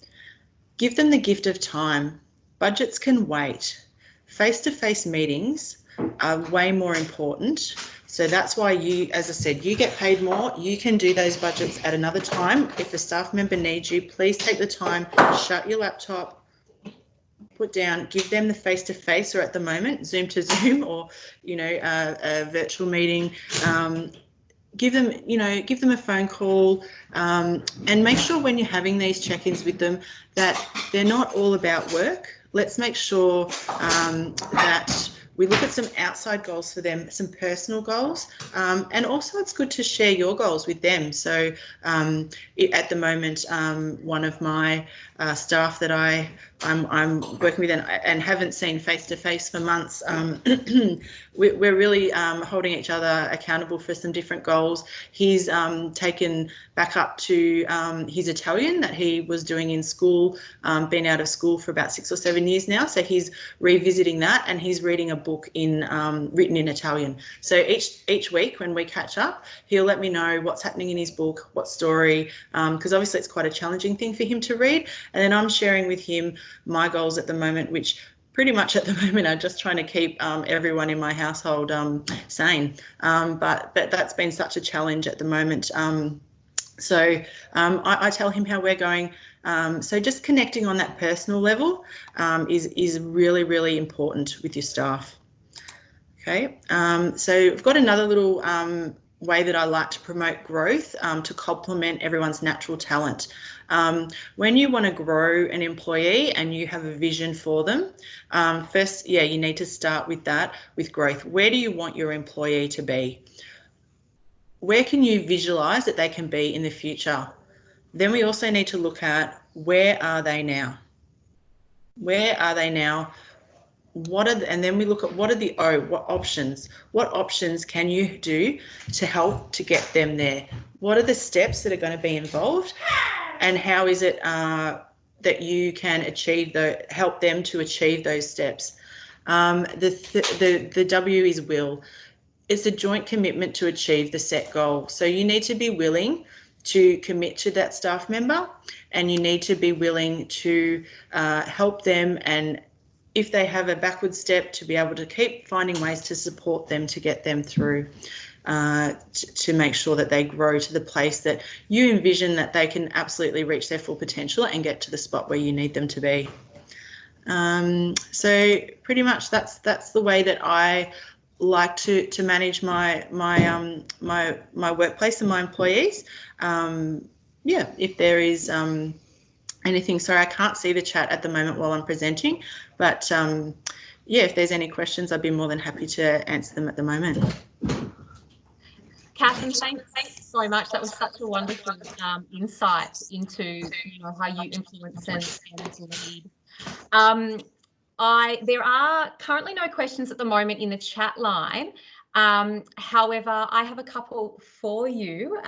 Give them the gift of time. Budgets can wait. Face-to-face meetings are way more important. So that's why you, as I said, you get paid more. You can do those budgets at another time. If a staff member needs you, please take the time, shut your laptop, put down, give them the face-to-face, or at the moment, Zoom to Zoom, or, you know, a virtual meeting. Give them a phone call, and make sure when you're having these check-ins with them that they're not all about work. Let's make sure that we look at some outside goals for them, some personal goals, and also it's good to share your goals with them. So at the moment, one of my staff that I'm working with and haven't seen face to face for months, we're really holding each other accountable for some different goals. He's taken back up to his Italian that he was doing in school, been out of school for about 6 or 7 years now. So he's revisiting that, and he's reading a book written in Italian. So each week when we catch up, he'll let me know what's happening in his book, what story, because obviously it's quite a challenging thing for him to read. And then I'm sharing with him my goals at the moment, which pretty much at the moment are just trying to keep everyone in my household sane. But that's been such a challenge at the moment. So I tell him how we're going. So just connecting on that personal level is really, really important with your staff. Okay, so we've got another little way that I like to promote growth to complement everyone's natural talent. When you want to grow an employee and you have a vision for them, first, you need to start with that, with growth. Where do you want your employee to be? Where can you visualize that they can be in the future? Then we also need to look at, where are they now? Where are they now? And then we look at what options? What options can you do to help to get them there? What are the steps that are going to be involved? And how is it that you can help them to achieve those steps? The W is will. It's a joint commitment to achieve the set goal. So you need to be willing to commit to that staff member, and you need to be willing to help them, and if they have a backward step, to be able to keep finding ways to support them to get them through, to make sure that they grow to the place that you envision that they can absolutely reach their full potential and get to the spot where you need them to be. So pretty much that's the way that I like to manage my workplace and my employees. If there is anything, sorry, I can't see the chat at the moment while I'm presenting, but if there's any questions, I'd be more than happy to answer them at the moment. Kathryn, thanks so much. That was such a wonderful insight into how you influence and lead. There are currently no questions at the moment in the chat line. However, I have a couple for you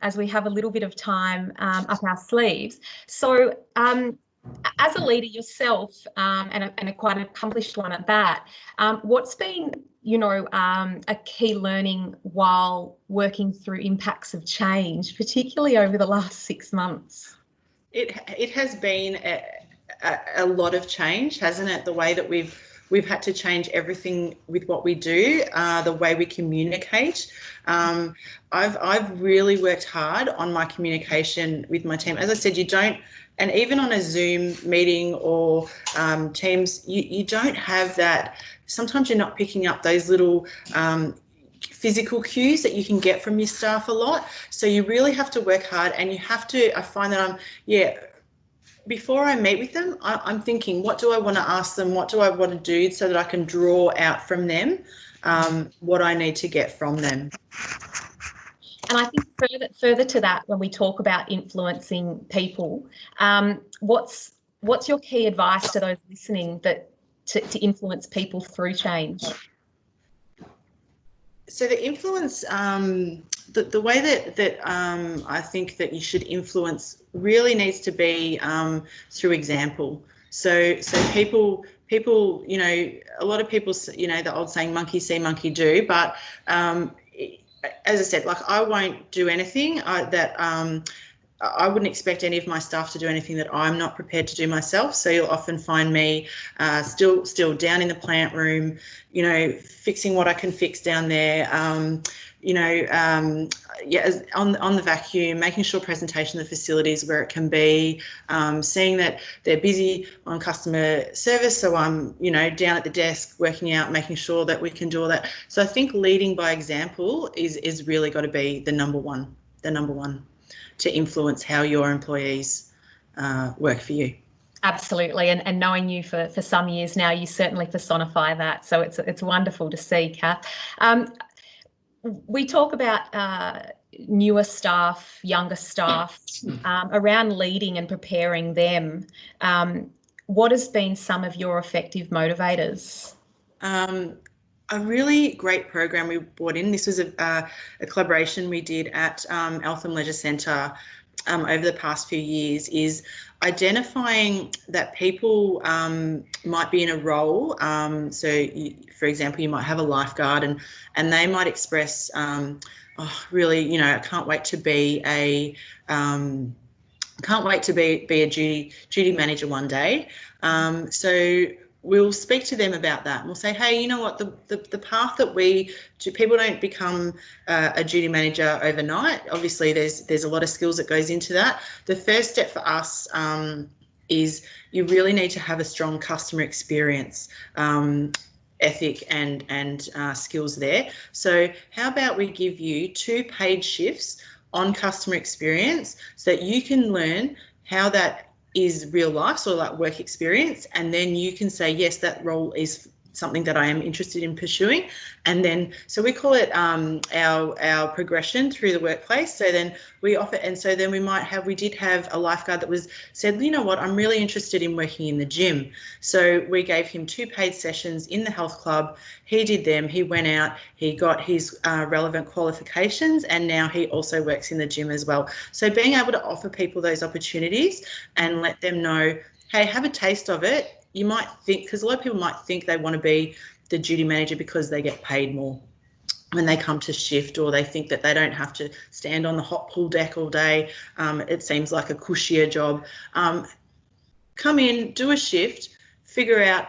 as we have a little bit of time up our sleeves. So as a leader yourself, and a quite accomplished one at that, what's been a key learning while working through impacts of change, particularly over the last 6 months? It has been a lot of change, hasn't it? The way that we've had to change everything with what we do, the way we communicate. I've really worked hard on my communication with my team. As I said, and even on a Zoom meeting or Teams, you don't have that. Sometimes you're not picking up those little physical cues that you can get from your staff a lot. So you really have to work hard, and I find that before I meet with them, I'm thinking, what do I want to ask them? What do I want to do so that I can draw out from them what I need to get from them? And I think further to that, when we talk about influencing people, what's your key advice to those listening to influence people through change? So the influence, the way that I think that you should influence really needs to be through example. So people, a lot of people, the old saying, monkey see, monkey do. But as I said, I won't do anything I wouldn't expect any of my staff to do anything that I'm not prepared to do myself. So you'll often find me still down in the plant room, fixing what I can fix down there, on the vacuum, making sure presentation of the facilities where it can be, seeing that they're busy on customer service. So I'm, down at the desk working out, making sure that we can do all that. So I think leading by example is really got to be the number one to influence how your employees work for you. Absolutely, and knowing you for some years now, you certainly personify that. So it's wonderful to see, Kath. We talk about newer staff, younger staff, around leading and preparing them. What has been some of your effective motivators? A really great program we brought in. This was a collaboration we did at Eltham Leisure Centre over the past few years, is identifying that people might be in a role. So, for example, you might have a lifeguard and they might express, oh, really, you know, I can't wait to be a duty manager one day. So we'll speak to them about that and we'll say, hey, you know what, the path that people don't become a duty manager overnight. Obviously there's a lot of skills that goes into that. The first step for us is you really need to have a strong customer experience ethic and skills there. So how about we give you 2 paid shifts on customer experience so that you can learn how that is real life, so like work experience, and then you can say, yes, that role is something that I am interested in pursuing. And then, so we call it our progression through the workplace. So then we offer, and so then we did have a lifeguard that said, you know what, I'm really interested in working in the gym. So we gave him 2 paid sessions in the health club. He did them, he went out, he got his relevant qualifications, and now he also works in the gym as well. So being able to offer people those opportunities and let them know, hey, have a taste of it. You might think, because a lot of people might think they want to be the duty manager because they get paid more when they come to shift, or they think that they don't have to stand on the hot pool deck all day. It seems like a cushier job. Come in, do a shift, figure out,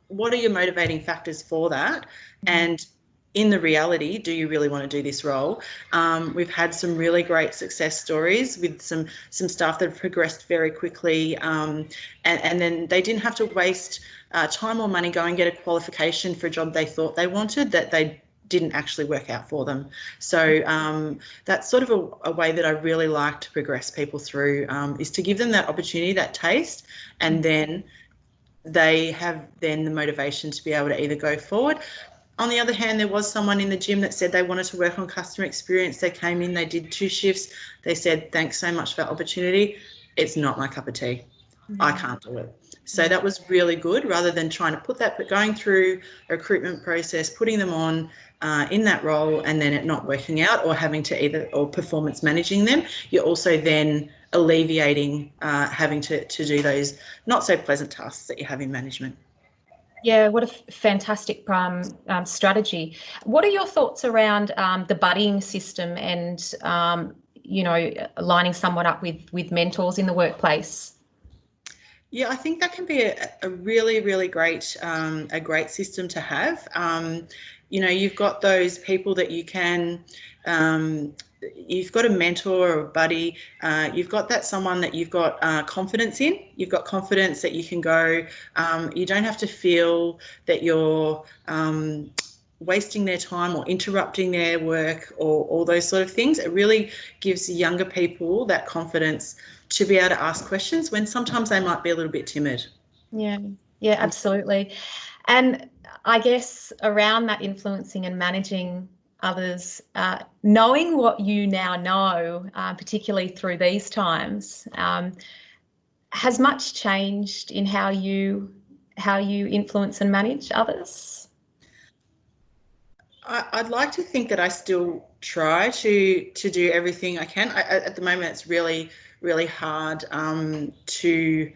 what are your motivating factors for that? And in the reality, do you really want to do this role? We've had some really great success stories with some staff that have progressed very quickly, and then they didn't have to waste time or money going get a qualification for a job they thought they wanted that they didn't actually work out for them. So that's sort of a way that I really like to progress people through, is to give them that opportunity, that taste, and then they have then the motivation to be able to either go forward. On the other hand, there was someone in the gym that said they wanted to work on customer experience. They came in, they did 2 shifts. They said, thanks so much for that opportunity. It's not my cup of tea. I can't do it. So that was really good, rather than trying to going through a recruitment process, putting them on in that role and then it not working out, or having to or performance managing them. You're also then alleviating having to do those not so pleasant tasks that you have in management. Yeah, what a fantastic strategy. What are your thoughts around the buddying system and, you know, lining someone up with mentors in the workplace? Yeah, I think that can be a really, really great system to have. You know, you've got those people that you can, you've got a mentor or a buddy, you've got that someone that you've got confidence in, you've got confidence that you can go, you don't have to feel that you're wasting their time or interrupting their work or all those sort of things. It really gives younger people that confidence to be able to ask questions when sometimes they might be a little bit timid. Yeah, absolutely. And I guess around that influencing and managing others, knowing what you now know, particularly through these times, has much changed in how you influence and manage others? I'd like to think that I still try to do everything I can. At the moment, it's really, really hard to,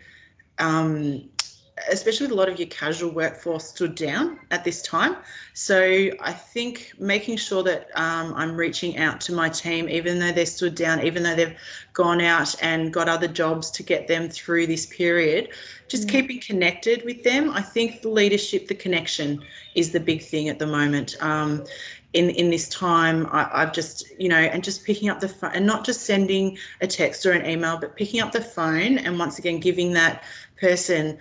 especially with a lot of your casual workforce stood down at this time. So I think making sure that I'm reaching out to my team, even though they're stood down, even though they've gone out and got other jobs to get them through this period, just keeping connected with them. I think the leadership, the connection is the big thing at the moment. In this time, I've just, you know, and just picking up the phone and not just sending a text or an email, but picking up the phone and once again giving that person,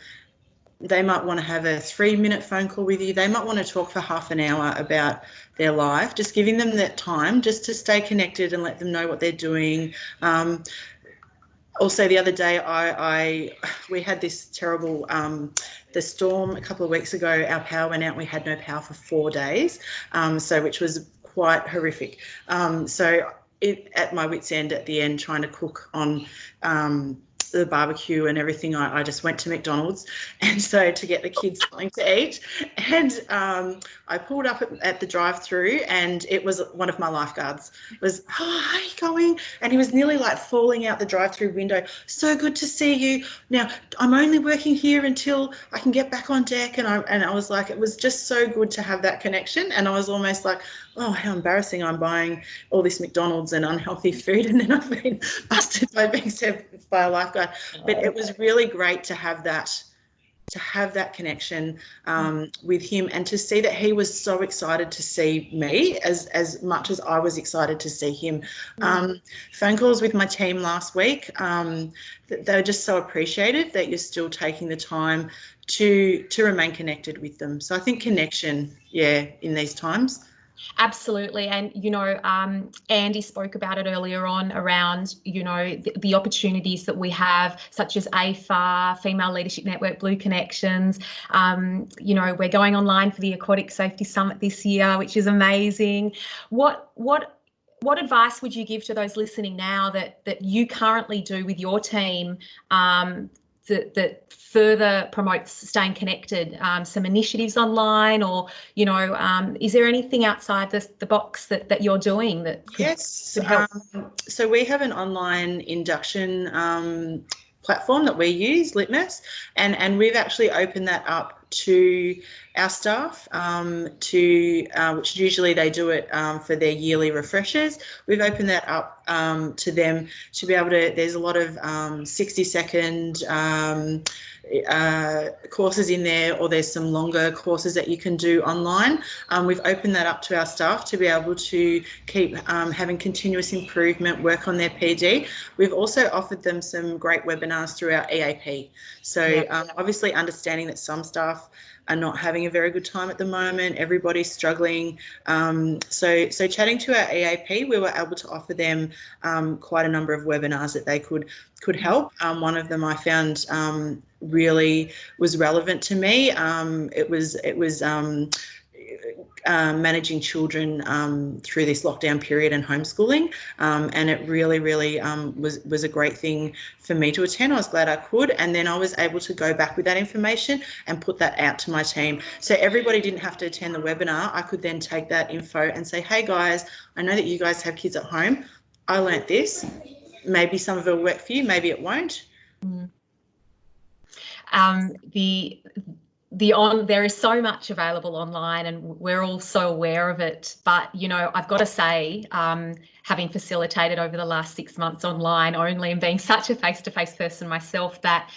they might want to have a 3-minute phone call with you. They might want to talk for half an hour about their life, just giving them that time just to stay connected and let them know what they're doing. Also, the other day, we had this terrible the storm a couple of weeks ago. Our power went out. We had no power for 4 days, which was quite horrific. So at my wit's end at the end, trying to cook on the barbecue and everything, I just went to McDonald's, and so to get the kids something to eat, and I pulled up at the drive-through, and it was one of my lifeguards. It was, "Oh, how are you going?" And he was nearly like falling out the drive-through window. "So good to see you. Now I'm only working here until I can get back on deck." And I was like, it was just so good to have that connection, and I was almost like, oh, how embarrassing, I'm buying all this McDonald's and unhealthy food, and then I've been busted by being served by a lifeguard. But it was really great to have that connection with him, and to see that he was so excited to see me as much as I was excited to see him. Phone calls with my team last week, they were just so appreciative that you're still taking the time to remain connected with them. So I think connection, in these times. Absolutely. And, Andy spoke about it earlier on around, the opportunities that we have, such as AFAR, Female Leadership Network, Blue Connections. We're going online for the Aquatic Safety Summit this year, which is amazing. What advice would you give to those listening now that you currently do with your team that further promotes staying connected, some initiatives online, or is there anything outside the box that you're doing that could help? So we have an online induction platform that we use, Litmus, and we've actually opened that up to our staff, which usually they do it for their yearly refreshers. We've opened that up to them to be able to, there's a lot of 60-second courses in there, or there's some longer courses that you can do online. We've opened that up to our staff to be able to keep having continuous improvement, work on their PD. We've also offered them some great webinars through our EAP. So obviously understanding that some staff are not having a very good time at the moment, everybody's struggling. So chatting to our EAP, we were able to offer them quite a number of webinars that they could help. One of them I found really was relevant to me. It was managing children through this lockdown period and homeschooling, and it really was a great thing for me to attend. I was glad I could, and then I was able to go back with that information and put that out to my team. So everybody didn't have to attend the webinar. I could then take that info and say, hey guys, I know that you guys have kids at home. I learnt this. Maybe some of it will work for you, maybe it won't. There is so much available online, and we're all so aware of it. But, I've got to say, having facilitated over the last 6 months online only, and being such a face-to-face person myself, that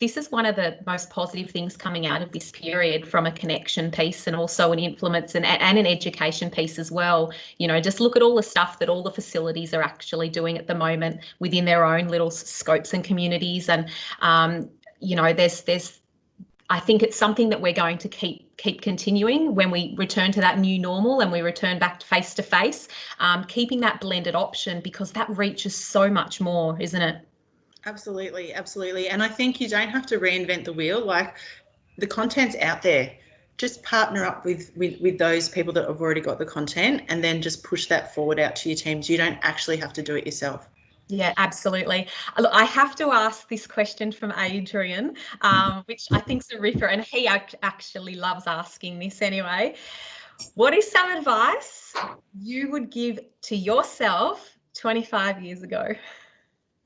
this is one of the most positive things coming out of this period, from a connection piece and also an influence and an education piece as well. Just look at all the stuff that all the facilities are actually doing at the moment within their own little scopes and communities. And, there's I think it's something that we're going to keep continuing when we return to that new normal and we return back to face, keeping that blended option, because that reaches so much more, isn't it? Absolutely. And I think you don't have to reinvent the wheel. Like, the content's out there. Just partner up with those people that have already got the content, and then just push that forward out to your teams. You don't actually have to do it yourself. Yeah, absolutely. Look, I have to ask this question from Adrian, which I think's a ripper, and he actually loves asking this anyway. What is some advice you would give to yourself 25 years ago?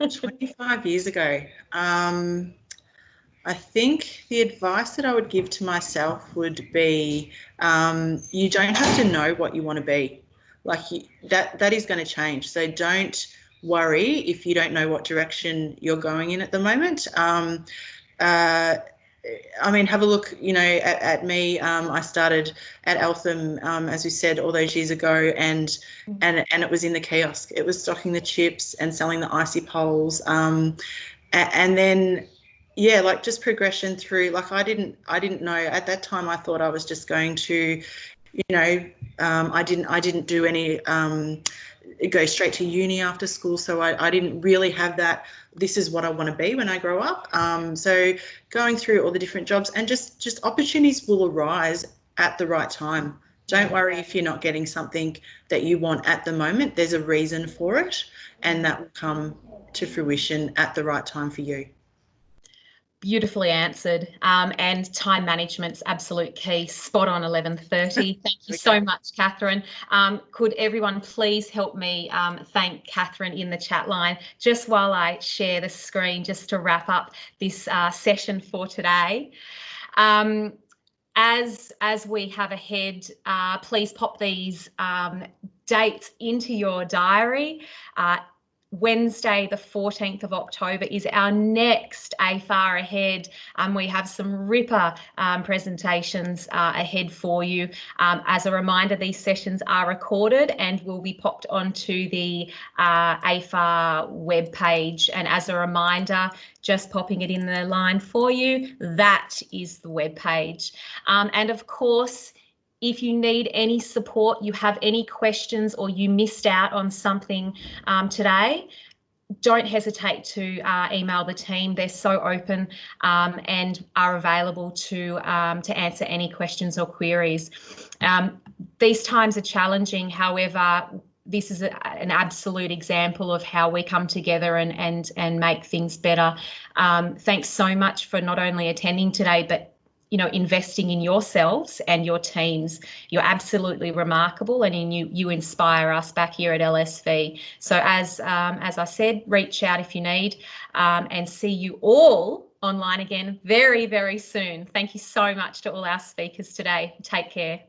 25 years ago. I think the advice that I would give to myself would be, you don't have to know what you want to be. Like, that is going to change. So don't worry if you don't know what direction you're going in at the moment. Have a look, at me. I started at Eltham, as we said, all those years ago, and it was in the kiosk. It was stocking the chips and selling the icy poles, and then, just progression through. Like, I didn't know at that time. I thought I was just going to, I didn't do any go straight to uni after school, so I didn't really have that, this is what I want to be when I grow up. So going through all the different jobs, and just opportunities will arise at the right time. Don't worry if you're not getting something that you want at the moment. There's a reason for it, and that will come to fruition at the right time for you. Beautifully answered. And time management's absolute key. Spot on 11:30. Thank you so much, Kathryn. Could everyone please help me thank Kathryn in the chat line just while I share the screen, just to wrap up this session for today. As we have ahead, please pop these dates into your diary. Wednesday, the 14th of October is our next AFAR ahead. We have some ripper presentations ahead for you. As a reminder, these sessions are recorded and will be popped onto the AFAR webpage. And as a reminder, just popping it in the line for you, that is the webpage. And of course, if you need any support, you have any questions, or you missed out on something today, don't hesitate to email the team. They're so open and are available to answer any questions or queries. These times are challenging, however, this is an absolute example of how we come together and make things better. Thanks so much for not only attending today, but investing in yourselves and your teams. You're absolutely remarkable, and you inspire us back here at LSV. So as I said, reach out if you need, and see you all online again very, very soon. Thank you so much to all our speakers today. Take care.